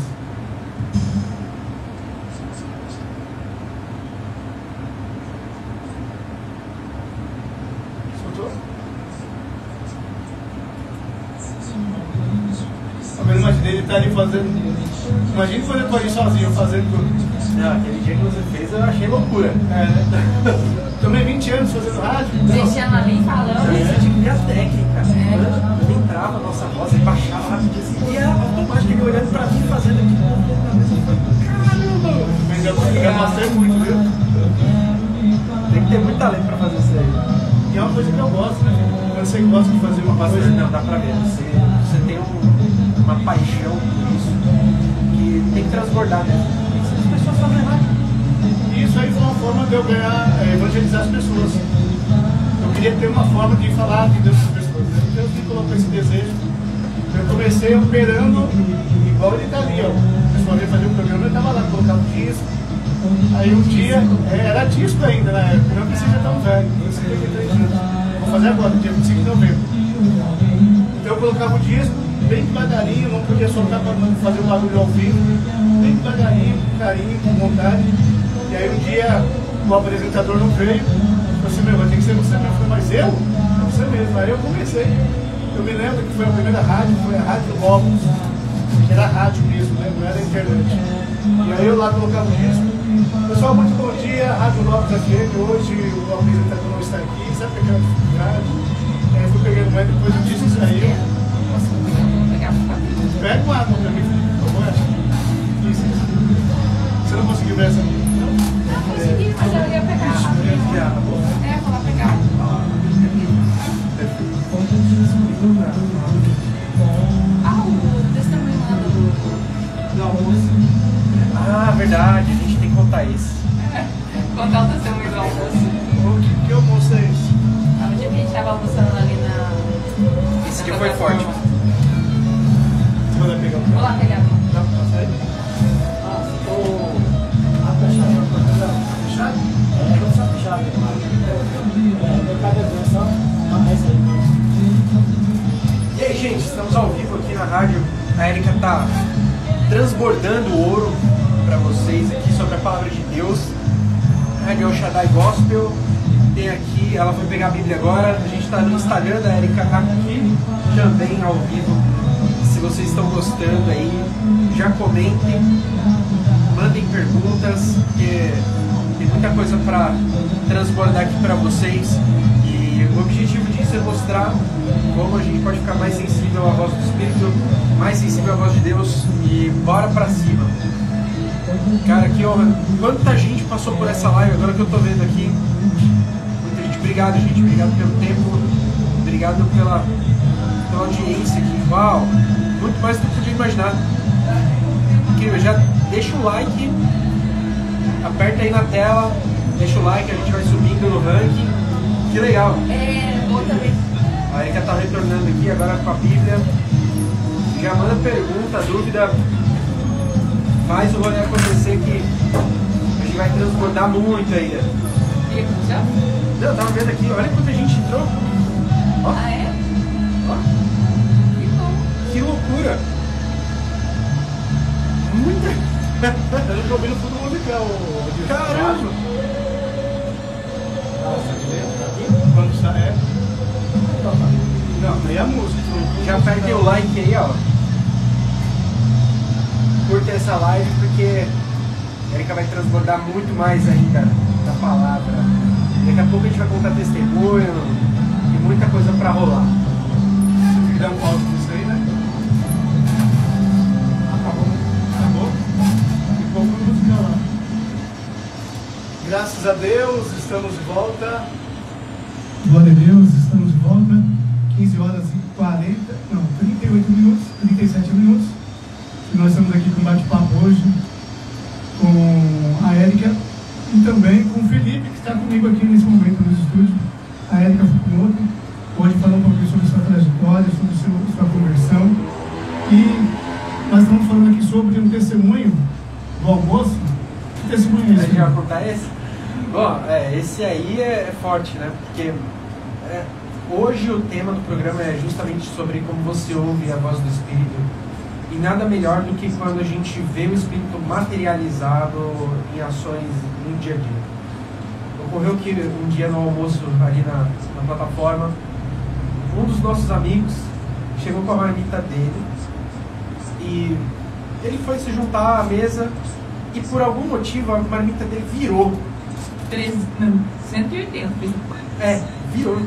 Soltou? Imagina ele estar ali fazendo. Imagina quando eu estou ali sozinho fazendo tudo. Não, aquele dia que você fez eu achei loucura. Também 20 anos fazendo rádio. Deixando ali falando. Você tinha que ver a técnica. Ele entrava a nossa voz e baixava rapidinho assim. E era automático ele olhando pra mim fazendo aqui. Caramba! Mas eu mostrei muito, viu? Tem que ter muito talento pra fazer isso aí. E é uma coisa que eu gosto, né? Quando você gosta de fazer uma coisa. Não, dá pra ver. Você tem uma paixão por isso que tem que transbordar mesmo. As pessoas fazem errado. E isso aí foi uma forma de eu ganhar, evangelizar as pessoas. Eu queria ter uma forma de falar de Deus para as pessoas. Deus me colocou esse desejo. Eu comecei operando igual ele está ali, ó. O pessoal veio fazer o programa, eu estava lá, colocava o disco. Aí um dia, era disco ainda na época, não precisa tão velho, eu 53 anos. Vou fazer agora, dia 25 de novembro. Então eu colocava o disco, bem devagarinho, não podia soltar para fazer o barulho ao vivo, bem devagarinho, com carinho, com vontade. E aí um dia o apresentador não veio, eu falei assim, meu, vai ter que ser você mesmo. Eu falei, mas eu? É você mesmo. Aí eu comecei. Eu me lembro que foi a primeira rádio, foi a Rádio Lobos, que era rádio mesmo, né? Não era internet. E aí eu lá colocava o disco. Pessoal, muito bom dia, Rádio Lobos FM. Hoje o apresentador não está aqui, sabe aquela dificuldade? E aí eu fui pegando mais, depois o disco saiu. Pega uma água pra mim, por favor. Isso. Você não conseguiu ver essa aqui? Não consegui, mas eu ia pegar. Vou lá pegar. O testemunho lá do almoço. Ah, verdade, a gente tem que contar isso. Contar o testemunho do almoço. Que almoço é esse? O dia que a gente estava almoçando ali na... Esse dia foi forte. Você vai pegar o Vou lá pegar. fechado? Não só fechado, E aí, gente, estamos ao vivo aqui na rádio. A Erika tá transbordando ouro para vocês aqui sobre a palavra de Deus. Rádio El Shaddai Gospel. Tem aqui, ela foi pegar a Bíblia agora. A gente está no Instagram da Erika aqui também ao vivo. Se vocês estão gostando aí, já comentem, mandem perguntas, porque tem muita coisa para transbordar aqui para vocês. E o objetivo disso é mostrar como a gente pode ficar mais sensível à voz do Espírito, mais sensível à voz de Deus, e bora pra cima. Cara, que honra. Quanta gente passou por essa live agora que eu tô vendo aqui. Muita gente. Obrigado, gente. Obrigado pelo tempo. Obrigado pela audiência aqui. Uau! Muito mais do que eu podia imaginar. Incrível. Já deixa o like. Aperta aí na tela. Deixa o like. A gente vai subindo no ranking. Que legal. Boa também. A Erika tá retornando aqui agora com a Bíblia. Já manda pergunta, dúvida. Faz o rolê acontecer que a gente vai transbordar muito ainda. Já? Não, eu tava vendo aqui, olha quanta gente entrou. Ó, Ah, é? ó, Que bom. que loucura. Muita. Eu não tô ouvindo fundo musical. Caramba. Quando sai? é. Não, aí é a música. Já apertem o like aí, ó. Curta essa live porque a Erika vai transbordar muito mais ainda da palavra. Daqui a pouco a gente vai contar testemunho e muita coisa pra rolar. Se der um pausa nisso aí, né? Acabou? Ficou com música lá. Graças a Deus, estamos de volta. Glória a Deus, estamos de volta. 15 horas e 38 minutos, 37 minutos. E nós estamos aqui com um bate-papo hoje com a Erika e também com o Felipe, que está comigo aqui nesse momento nos estúdios. A Erika Fukumoto, hoje falando um pouquinho sobre sua trajetória, sobre sua conversão. E nós estamos falando aqui sobre um testemunho do almoço. Que testemunho é esse? A gente vai contar esse? Bom, esse aí é forte, né? Porque hoje o tema do programa é justamente sobre como você ouve a voz do Espírito. E nada melhor do que quando a gente vê o Espírito materializado em ações no dia a dia. Ocorreu que um dia no almoço ali na plataforma, um dos nossos amigos chegou com a marmita dele e ele foi se juntar à mesa e por algum motivo a marmita dele virou. 180. Virou.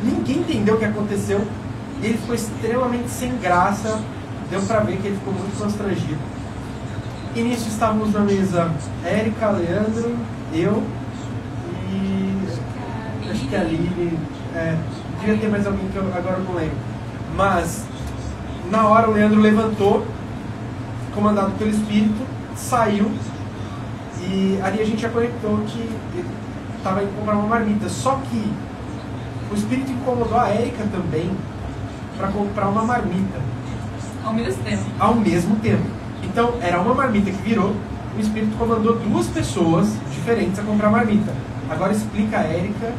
Ninguém entendeu o que aconteceu. Ele ficou extremamente sem graça. Deu pra ver que ele ficou muito constrangido. E nisso estávamos na mesa Erika, Leandro, eu e acho que a Lili. Devia ter mais alguém que eu agora não lembro. Mas na hora o Leandro levantou, comandado pelo Espírito, saiu. E ali a gente já conectou que ele estava indo comprar uma marmita. Só que o Espírito incomodou a Erika também para comprar uma marmita. Ao mesmo tempo. Então, era uma marmita que virou, o Espírito comandou duas pessoas diferentes a comprar marmita. Agora explica a Erika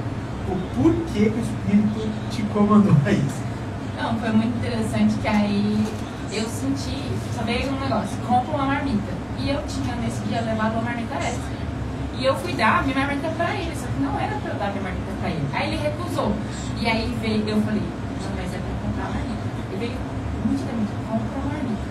o porquê que o Espírito te comandou a isso. Não, foi muito interessante que aí eu senti, sabe um negócio, compra uma marmita. E eu tinha nesse dia levado uma marmita extra. E eu fui dar minha marmita pra ele, só que não era pra eu dar minha marmita pra ele. Aí ele recusou. E aí veio, eu falei, não, mas é pra comprar a marmita. Ele veio, nitidamente, compra a marmita.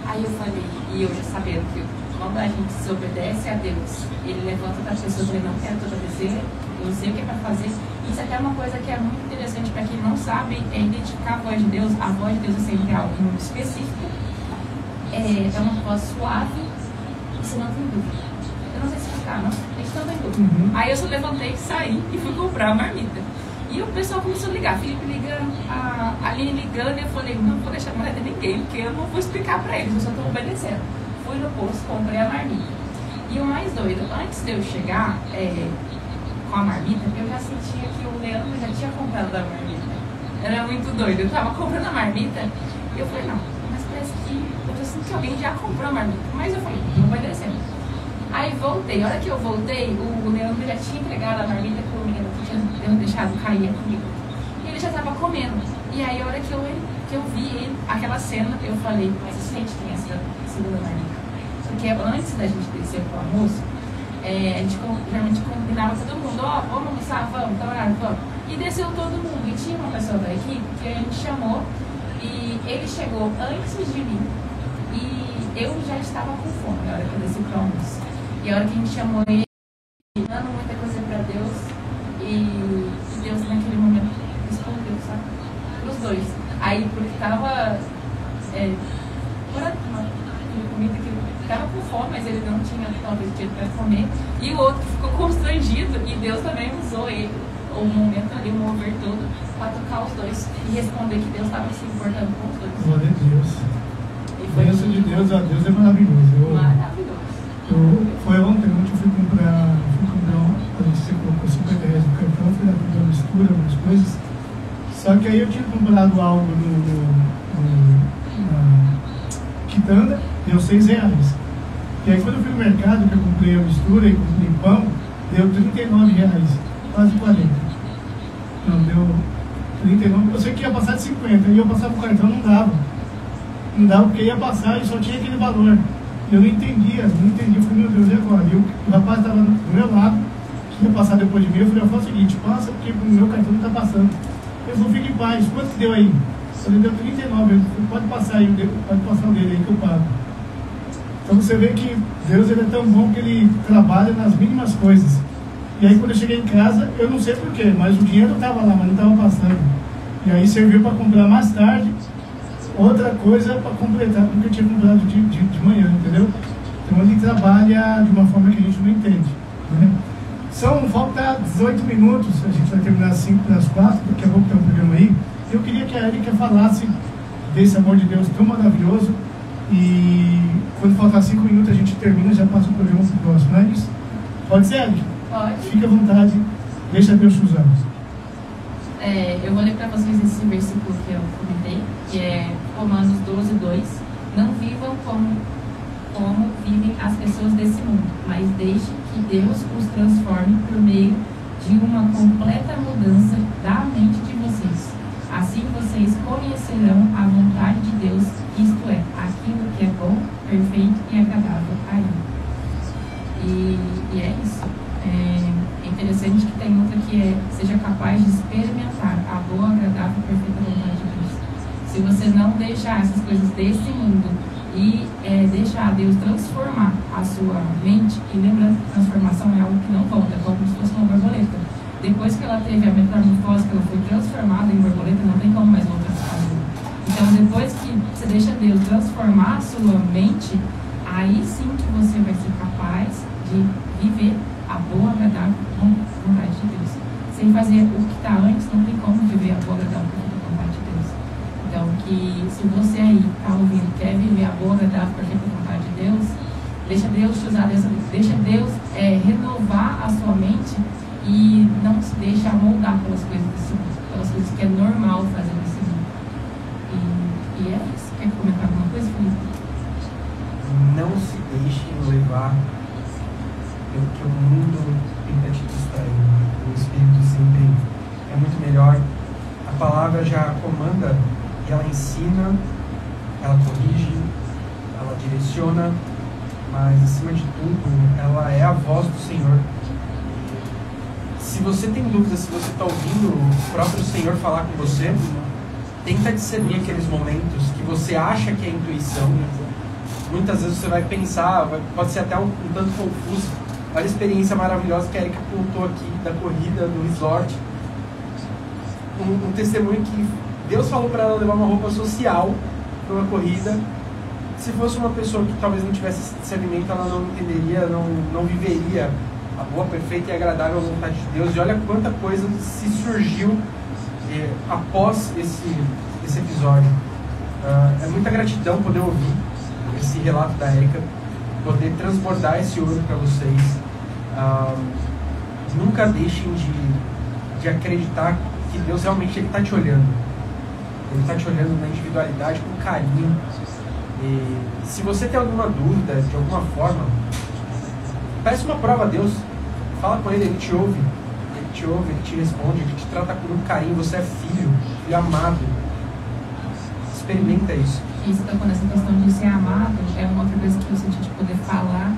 Aí eu falei, e eu já sabendo que quando a gente se obedece a Deus, ele levanta das pessoas, ele não quer obedecer, eu sei o que é pra fazer. Isso até é uma coisa que é muito interessante para quem não sabe, é identificar a voz de Deus. A voz de Deus é sempre algo muito específico. É uma voz suave, você não tem dúvida. Eu não sei explicar, não. A gente não tem dúvida. Aí eu só levantei, saí e fui comprar a marmita. E o pessoal começou a ligar, Felipe ligando, a Aline ligando, e eu falei, não vou deixar a mulher de ninguém, porque eu não vou explicar para eles, eu só estou obedecendo. Fui no posto, comprei a marmita. E o mais doido, antes de eu chegar com a marmita, eu já sentia que o Leandro já tinha comprado a marmita. Era muito doido, eu estava comprando a marmita, e eu falei, não, mas parece que eu já senti que alguém já comprou a marmita. Mas eu falei, não vai descendo. Aí voltei, a hora que eu voltei, o Leandro já tinha entregado a marmita pro menino que tinha deixado cair comigo. E ele já estava comendo. E aí a hora que eu vi ele, aquela cena, eu falei, mas a gente tem essa segunda marmita. Porque antes da gente descer pro almoço, a gente geralmente combinava todo mundo, vamos almoçar, vamos, tá horário, vamos. E desceu todo mundo. E tinha uma pessoa da equipe que a gente chamou e ele chegou antes de mim. E eu já estava com fome na hora que eu desci pro almoço. E a hora que a gente chamou ele, dando muita coisa pra Deus, e Deus naquele momento respondeu, sabe? Os dois. Aí, porque tava comida que ele tava com fome, mas ele não tinha talvez tido pra comer. E o outro ficou constrangido, e Deus também usou ele, o momento ali, o mover todo, para tocar os dois e responder que Deus estava se importando com os dois. Glória a Deus. E foi Bênção de Deus, a Deus é maravilhoso. Maravilhoso. Foi ontem eu fui comprar, a gente colocou 50 reais no cartão, fui lá comprar uma mistura, umas coisas. Só que aí eu tinha comprado algo na quitanda, deu 6 reais. E aí quando eu fui no mercado, que eu comprei a mistura e comprei pão, deu 39 reais, quase 40. Não, deu 39, eu sei que ia passar de 50, e eu passava o cartão, não dava. Não dava porque ia passar e só tinha aquele valor. Eu não entendia, eu falei, meu Deus, e agora? E o rapaz estava do meu lado, que ia passar depois de mim. Eu falei, eu faço o seguinte, passa porque o meu cartão não está passando. Ele falou, fique em paz. Quanto que deu aí? Eu falei, deu 39. Ele falou, pode passar aí, pode passar o dele aí que eu pago. Então você vê que Deus ele é tão bom que ele trabalha nas mínimas coisas. E aí quando eu cheguei em casa, eu não sei porquê, mas o dinheiro estava lá, mas não estava passando. E aí serviu para comprar mais tarde outra coisa para completar, porque eu tinha comprado de manhã, entendeu? Então ele trabalha de uma forma que a gente não entende, né? Falta 18 minutos, a gente vai terminar às 5 das 4, daqui a pouco tem um programa aí. Eu queria que a Erika falasse desse amor de Deus tão maravilhoso. E quando faltar 5 minutos a gente termina, já passa o programa para o próximo, não é isso? Pode ser, Erika? Pode. Fique à vontade, deixa Deus te usar. Eu vou ler para vocês esse versículo que eu comentei, que é Romanos 12:2. Não vivam como vivem as pessoas desse mundo, mas deixe que Deus os transforme por meio de uma completa mudança da mente de vocês. Assim vocês conhecerão a vontade de Deus, isto é, aquilo que é bom, perfeito e agradável a Ele. E é isso. É interessante que tem outra que é: seja capaz de experimentar a boa, agradável e perfeita vontade de Deus. Se você não deixar essas coisas desse mundo e deixar Deus transformar a sua mente, e lembrando que transformação é algo que não volta, é como se fosse uma borboleta. Depois que ela teve a metamorfose, que ela foi transformada em borboleta, não tem como mais voltar a fazer. Então, depois que você deixa Deus transformar a sua mente, aí sim que você vai ser capaz de viver a boa, agradável vontade de Deus. Sem fazer o que está antes, não tem como viver a boa, agradável vontade de Deus. Então, que se você aí está ouvindo, quer viver a boa, agradável, perfeita vontade de Deus, deixa Deus te usar deixa Deus renovar a sua mente e não se deixa moldar pelas coisas desse mundo, pelas coisas que é normal fazer nesse mundo. E é isso. Quer comentar alguma coisa, Felipe? Não se deixem levar pelo que o mundo tenta te distrair. O Espírito sempre é muito melhor. A palavra já comanda e ela ensina, ela corrige, ela direciona, mas acima de tudo, ela é a voz do Senhor. Se você tem dúvida, se você está ouvindo o próprio Senhor falar com você, tenta discernir aqueles momentos que você acha que é intuição. Muitas vezes você vai pensar, pode ser até um tanto confuso. Olha a experiência maravilhosa que a Erika contou aqui da corrida, do resort. Um testemunho que Deus falou para ela levar uma roupa social para uma corrida. Se fosse uma pessoa que talvez não tivesse esse discernimento, ela não entenderia, não viveria a boa, perfeita e agradável vontade de Deus. E olha quanta coisa se surgiu após esse episódio. É muita gratidão poder ouvir esse relato da Erika, poder transbordar esse ouro para vocês. Nunca deixem de acreditar que Deus realmente está te olhando. Ele está te olhando na individualidade, com carinho. E se você tem alguma dúvida, de alguma forma, peça uma prova a Deus. Fala com Ele te ouve. Ele te responde, Ele te trata com muito carinho. Você é filho amado. Experimenta isso. E você tocou nessa questão de ser amado, é uma outra coisa que eu senti de poder falar,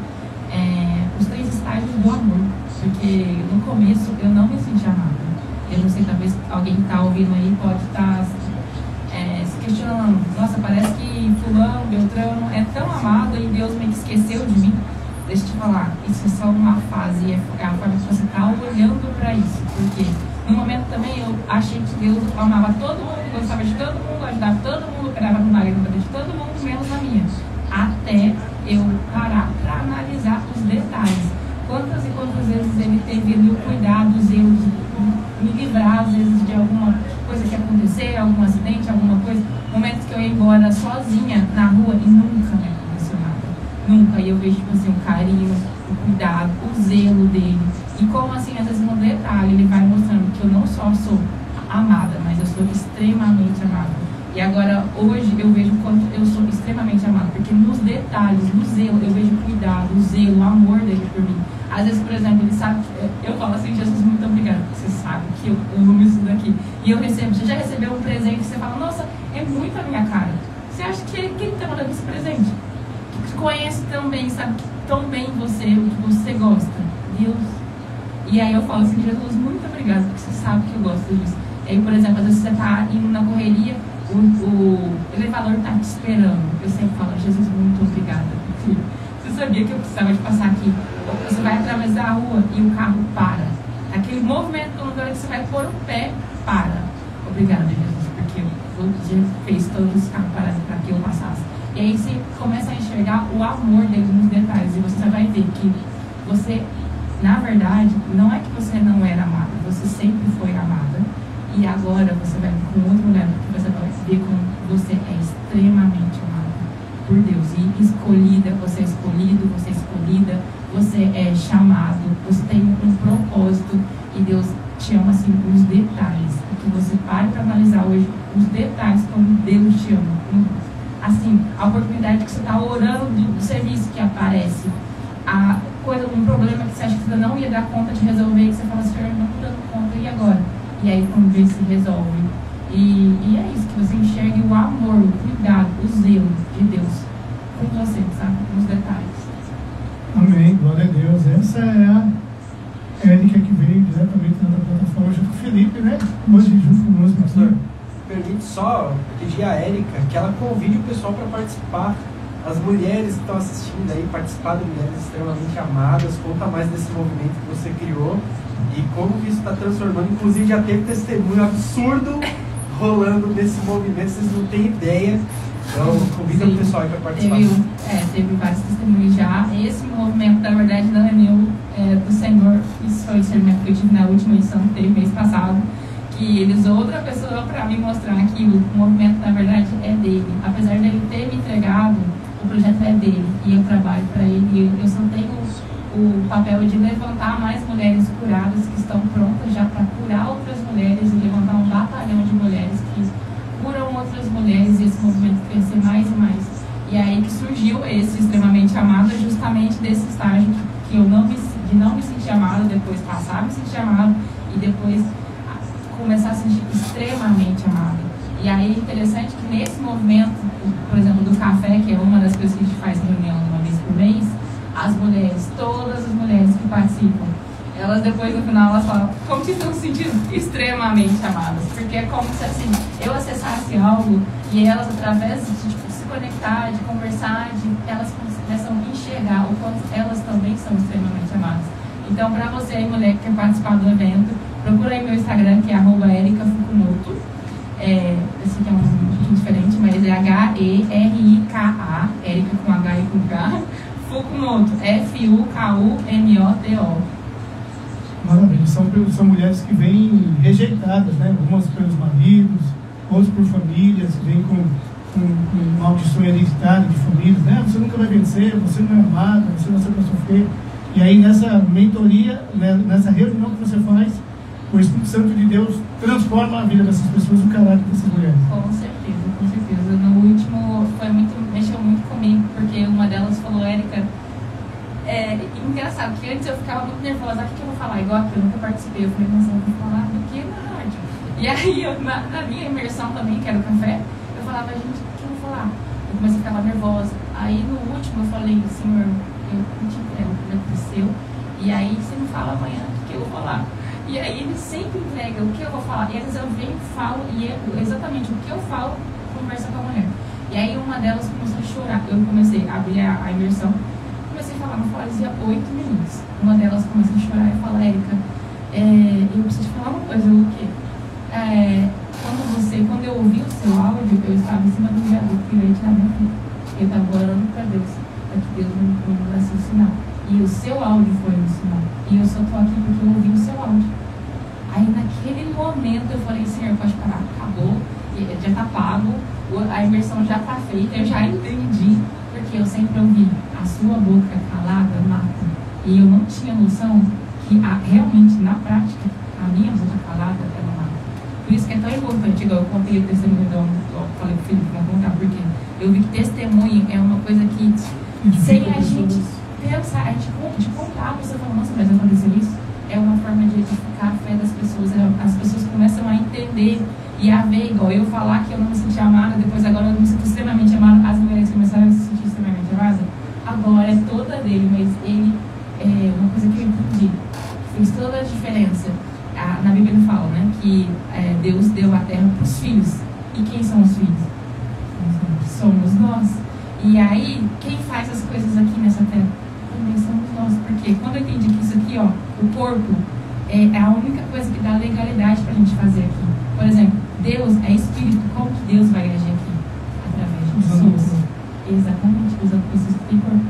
os 3 estágios do amor. Porque no começo eu não me senti amada. Eu não sei, talvez alguém que está ouvindo aí pode estar se questionando: nossa, parece que fulano, Beltrano é tão amado e Deus meio que esqueceu de mim. Deixa eu te falar, isso é só uma fase, é a forma que você está olhando para isso. Porque no momento também eu achei que Deus amava todo mundo, gostava de todo mundo, ajudava todo mundo, operava no marido de todo mundo, menos a minha. Até eu parar para analisar os detalhes. Quantas e quantas vezes Ele teve o cuidado, o zelo de me livrar, às vezes, de alguma coisa que acontecer, algum acidente, alguma coisa. Momentos que eu ia embora sozinha na rua e nunca me aconteceu nada. Nunca. E eu vejo, tipo assim, o carinho, o cuidado, o zelo dele. E como, assim, às vezes no detalhe, ele vai mostrando que eu não só sou amada, mas eu sou extremamente amada. E agora, hoje, eu vejo o quanto eu sou extremamente amada, porque nos detalhes, no zelo, eu vejo o cuidado, o zelo, o amor dele por mim. Às vezes, por exemplo, ele sabe que eu falo assim: Jesus, muito obrigada, você sabe que eu amo isso daqui. E eu recebo, você já recebeu um presente e você fala: nossa, é muito a minha cara. Você acha que quem está mandando esse presente? Que conhece tão bem, sabe tão bem você, o que você gosta? Deus. E aí eu falo assim, Jesus, muito obrigado, porque você sabe que eu gosto disso. E aí, por exemplo, às vezes você está indo na correria, o elevador está te esperando. Eu sempre falo, Jesus, muito obrigada, porque você sabia que eu precisava de passar aqui. Você vai atravessar a rua e o carro para. Aquele movimento do lugar que você vai pôr o pé, para. Obrigada, Jesus, porque você fez todos os carros pararem para que eu passasse. E aí você começa a enxergar o amor dele nos detalhes. E você vai ver que você, na verdade, não é que você não era amada. Você sempre foi amada. E agora você vai com outro olhar, porque você vai ver como você é extremamente amada por Deus. E escolhida, você é escolhido, você é escolhida, você é chamado, você tem um propósito. E Deus te ama assim, os detalhes. Que você pare para analisar hoje os detalhes como Deus te ama. Assim, a oportunidade que você está orando do serviço que aparece, um problema que você acha que você não ia dar conta de resolver, que você fala, Senhor, não estou dando conta, e agora? E aí quando vê, se resolve. E é isso, que você enxergue o amor, o cuidado, o zelo de Deus com você, sabe? Nos detalhes. Amém, glória a Deus. Essa é a Érica que veio diretamente na plataforma junto com o Felipe, né? Hoje junto conosco, pastor. Permite só pedir a Érica que ela convide o pessoal para participar. As mulheres que estão assistindo aí, participar de Mulheres Extremamente Amadas, conta mais desse movimento que você criou e como que isso está transformando. Inclusive já teve testemunho absurdo rolando nesse movimento, vocês não têm ideia. Então convida o pessoal aí para participar. Teve vários testemunhos já. Esse movimento, na verdade, não é meu, é do Senhor. Isso foi o experimento que eu tive na última edição que teve mês passado. Que ele usou outra pessoa para me mostrar que o movimento, na verdade, é dele. Apesar dele ter me entregado, o projeto é dele e eu trabalho para ele. Eu só tenho o papel de levantar mais mulheres curadas que estão prontas já para curar outras mulheres e levantar um batalhão de mulheres que curam outras mulheres e esse movimento crescer mais e mais. E aí que surgiu esse Extremamente Amada, justamente desse estágio que eu não me sentir amada, depois passar a me sentir amada e depois começar a se sentir extremamente amada. E aí é interessante que nesse movimento, por exemplo, do café, que é uma das coisas que a gente faz reunião uma vez por mês, as mulheres, todas as mulheres que participam, elas depois no final elas falam como se estão se sentindo extremamente amadas, porque é como se assim, eu acessasse algo e elas através de se conectar, de conversar, elas começam a enxergar o quanto elas também são extremamente amadas. Então, para você aí, mulher que quer participar do evento, procura aí meu Instagram, que é @ericafukumoto. Esse aqui é um nome um pouquinho diferente, mas é H-E-R-I-K-A, Érica com H e com K, Fukumoto, F-U-K-U-M-O-T-O. Maravilha, são mulheres que vêm rejeitadas, né? Algumas pelos maridos, outras por famílias, vêm com maldição hereditária de famílias, né? Você nunca vai vencer, você não é amada, você nasceu para sofrer. E aí nessa mentoria, né, nessa reunião que você faz, o Espírito Santo de Deus transforma a vida dessas pessoas, o caráter dessas mulheres. Com certeza, com certeza. No último, mexeu muito comigo, porque uma delas falou, Érica, engraçado, que antes eu ficava muito nervosa, o que eu vou falar? Igual aqui, eu nunca participei, eu falei, nossa, eu vou falar do que na rádio? E aí, na minha imersão também, que era o café, eu falava, gente, o que eu vou falar? Eu comecei a ficar nervosa. Aí no último eu falei, Senhor, eu te entrego, já cresceu, e aí você me fala amanhã o que eu vou falar. E aí ele sempre entrega o que eu vou falar. E às vezes eu venho e falo, e exatamente o que eu falo, conversa com a mulher. E aí uma delas começou a chorar. Eu comecei a abrir a imersão, comecei a falar, não fazia 8 minutos. Uma delas começou a chorar e fala, Érica, eu preciso te falar uma coisa, o quê? Quando eu ouvi o seu áudio, eu estava em cima do viaduto e eu ia tirar minha filha. Eu estava orando para Deus, para que Deus me mandasse um sinal. E o seu áudio foi um sinal. E eu só estou aqui porque eu ouvi o seu áudio. Aí naquele momento eu falei, Senhor, pode parar, acabou, já está pago, a imersão já está feita, eu já entendi, porque eu sempre ouvi, a sua boca calada mata. E eu não tinha noção que realmente, na prática, a minha boca calada, ela mata. Por isso que é tão importante, igual eu contei o testemunho, eu falei pro Felipe, vamos contar, porque eu vi que testemunho é uma coisa que, sem a gente pensar, a gente contar, você fala, nossa, mas aconteceu isso? É uma forma de edificar a fé das pessoas. As pessoas começam a entender e a ver, igual eu falar que eu não me senti amada, depois agora eu não me sinto extremamente amada, as mulheres começaram a se sentir extremamente amadas. A glória é toda dele, mas ele é uma coisa que eu entendi. fez toda a diferença. Na Bíblia fala, né, que Deus deu a terra para os filhos. E quem são os filhos? Somos nós. E aí, quem faz as coisas aqui nessa terra? Também somos nós. Porque quando eu entendi que isso aqui, ó, o corpo é a única coisa que dá legalidade para a gente fazer aqui. Por exemplo, Deus é espírito. Como que Deus vai agir aqui? Através de pessoas. Exatamente, usando pessoas que têm corpo.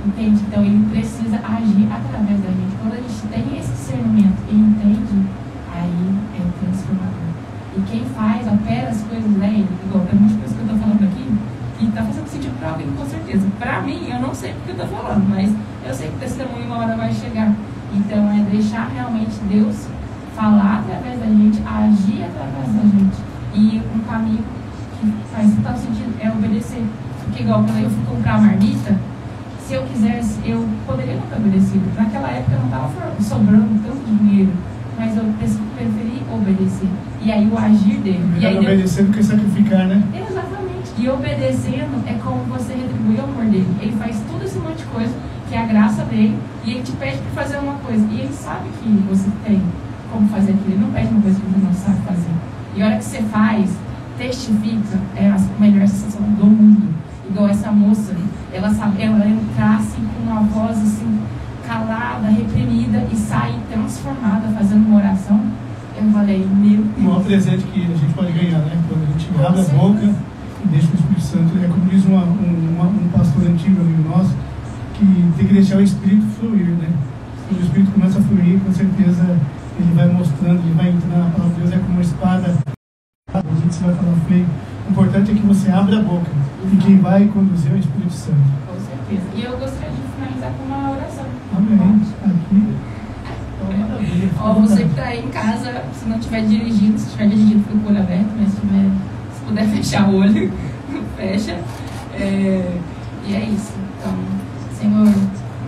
Entende? Então ele precisa agir através da gente. Quando a gente tem esse discernimento e entende, aí é transformador. E quem faz, opera as coisas é ele. Igual tem muitas coisas que eu estou falando aqui, que está fazendo sentido para alguém, com certeza. Para mim, eu não sei porque eu estou falando, mas eu sei que o testemunho uma hora vai chegar. Então é deixar realmente Deus falar através da gente, agir através da gente. E um caminho que faz total sentido é obedecer. Porque igual quando eu fui comprar a marmita, se eu quisesse, eu poderia não ter obedecido. Naquela época não estava sobrando tanto dinheiro, mas eu preferi obedecer. E aí o agir dele. E aí obedecer do que sacrificar, né? Exatamente. E obedecendo é como você retribui o amor dele. Ele faz todo esse monte de coisa, que é a graça dele, e ele te pede para fazer uma coisa. E ele sabe que você tem como fazer aquilo. Ele não pede uma coisa que você não sabe fazer. E a hora que você faz, testifica, é a melhor sensação do mundo. Igual essa moça, ela entrar assim com uma voz assim, calada, reprimida e sair transformada, fazendo uma oração. Eu falei, meu Deus. O maior presente que a gente pode ganhar, né? Quando a gente abre a boca e deixa o Espírito Santo. É como diz um pastor antigo, amigo nosso, que tem que deixar o Espírito fluir, né? Quando o Espírito começa a fluir, com certeza ele vai mostrando, ele vai entrando. A palavra de Deus é como uma espada. A gente vai falar feio. O importante é que você abra a boca. E quem vai conduzir é o Espírito Santo. Com certeza. E eu gostaria de finalizar com uma oração. Amém. Aqui. Você que está aí em casa, se não estiver dirigindo, se estiver dirigindo, fica com o olho aberto, mas se puder fechar o olho, fecha. E é isso. Então, Senhor,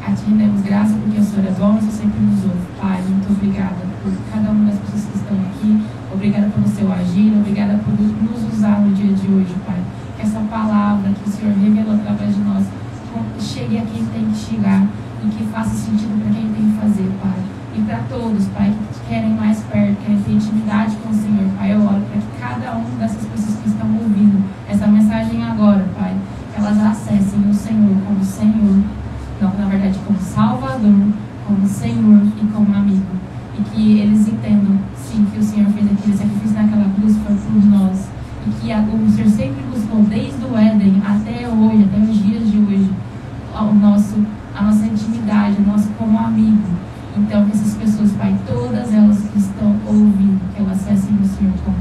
a Ti rendemos graça porque o Senhor é bom, o Senhor sempre nos ouve. Pai, muito obrigada por cada uma das pessoas que estão aqui. Obrigada pelo seu agir, obrigada por nos usar no dia de hoje, Pai. Que essa palavra que o Senhor revelou através de nós chegue a quem tem que chegar e que faça sentido para quem tem que fazer, Pai. E para todos, Pai, que querem mais perto, querem ter intimidade com o Senhor, Pai, eu oro para que cada uma dessas pessoas que estão ouvindo essa mensagem agora, Pai, que elas acessem o Senhor como Senhor, não, na verdade, como Salvador, como Senhor e como amigo. E que eles entendam, sim, que o Senhor fez aquele sacrifício naquela cruz foi por nós. E que o Senhor sempre buscou, desde o Éden até hoje, até os dias de hoje, a nossa intimidade, o nosso como amigo. Então, que essas pessoas, Pai, todas elas que estão ouvindo, que elas acessem o Senhor como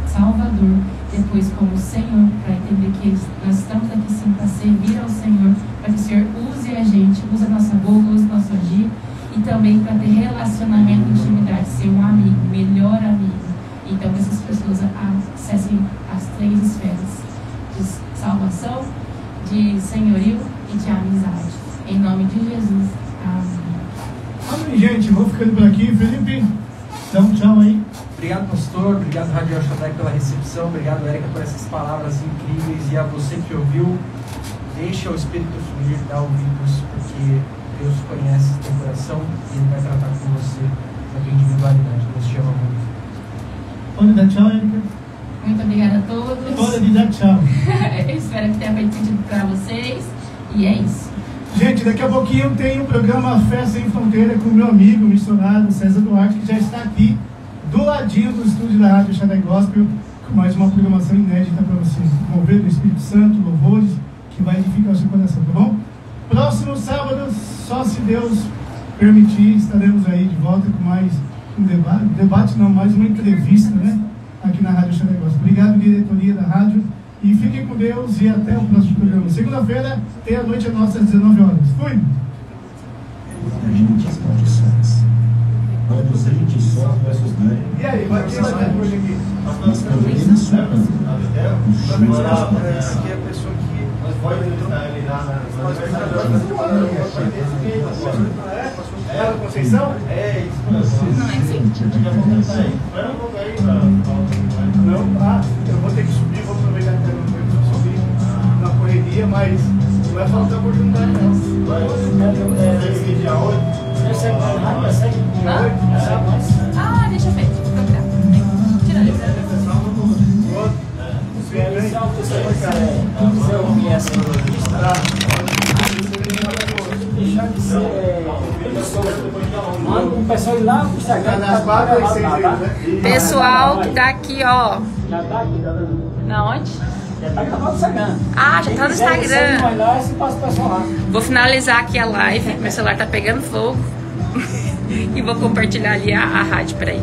Salvador, depois como Senhor, para entender que nós estamos aqui sim para servir ao Senhor, para que o Senhor use a gente, use a nossa boca, use o nosso agir, e também para ter relacionamento, intimidade, ser um amigo, melhor amigo. Então, que essas pessoas acessem as 3 esferas de salvação, de senhorio e de amizade. Em nome de Jesus. Amém. Amém, gente. Vou ficando por aqui. Felipe, dá um tchau aí. Obrigado, pastor. Obrigado, Rádio El Shaddai, pela recepção. Obrigado, Érica, por essas palavras incríveis. E a você que ouviu, deixa o Espírito fluir, dá ouvidos, porque Deus conhece o teu coração e Ele vai tratar com você na tua individualidade. Deus te ama muito. Pode dar tchau, Érica? Muito obrigada a todos. Pode dar tchau. Eu espero que tenha feito sentido para vocês. E é isso. Gente, daqui a pouquinho tem o programa Fé Sem Fronteira com o meu amigo, missionário César Duarte, que já está aqui do ladinho do estúdio da Rádio Shaddai Gospel, com mais uma programação inédita para você. Mover do Espírito Santo, louvores, que vai edificar o seu coração, tá bom? Próximo sábado, só se Deus permitir, estaremos aí de volta com mais um debate não, mais uma entrevista, né? Aqui na Rádio Shaddai Gospel. Obrigado, diretoria da rádio. E fiquem com Deus e até o próximo programa. Segunda-feira tem a noite nossa às 19 horas. Fui! Muitas condições. Quando a gente sofre essas guerras. E aí, vai ter hoje aqui? Mas também isso é Esse aqui é a pessoa que Ela Conceição? É isso. Não é assim. Espera um pouco aí. Não, eu vou ter que subir, vou aproveitar que eu vou subir na correria, mas não vai faltar oportunidade não. Vai, dia 8. Não, ir lá pro Instagram. Tá nas barras e 6 aí, né? Pessoal que tá aqui, ó. Já tá aqui, tá dando. Na onde? Já tá no Instagram. Ah, já tá no Instagram. Vai lá e se passa o pessoal lá. Vou finalizar aqui a live. Meu celular tá pegando fogo. E vou compartilhar ali a rádio, peraí.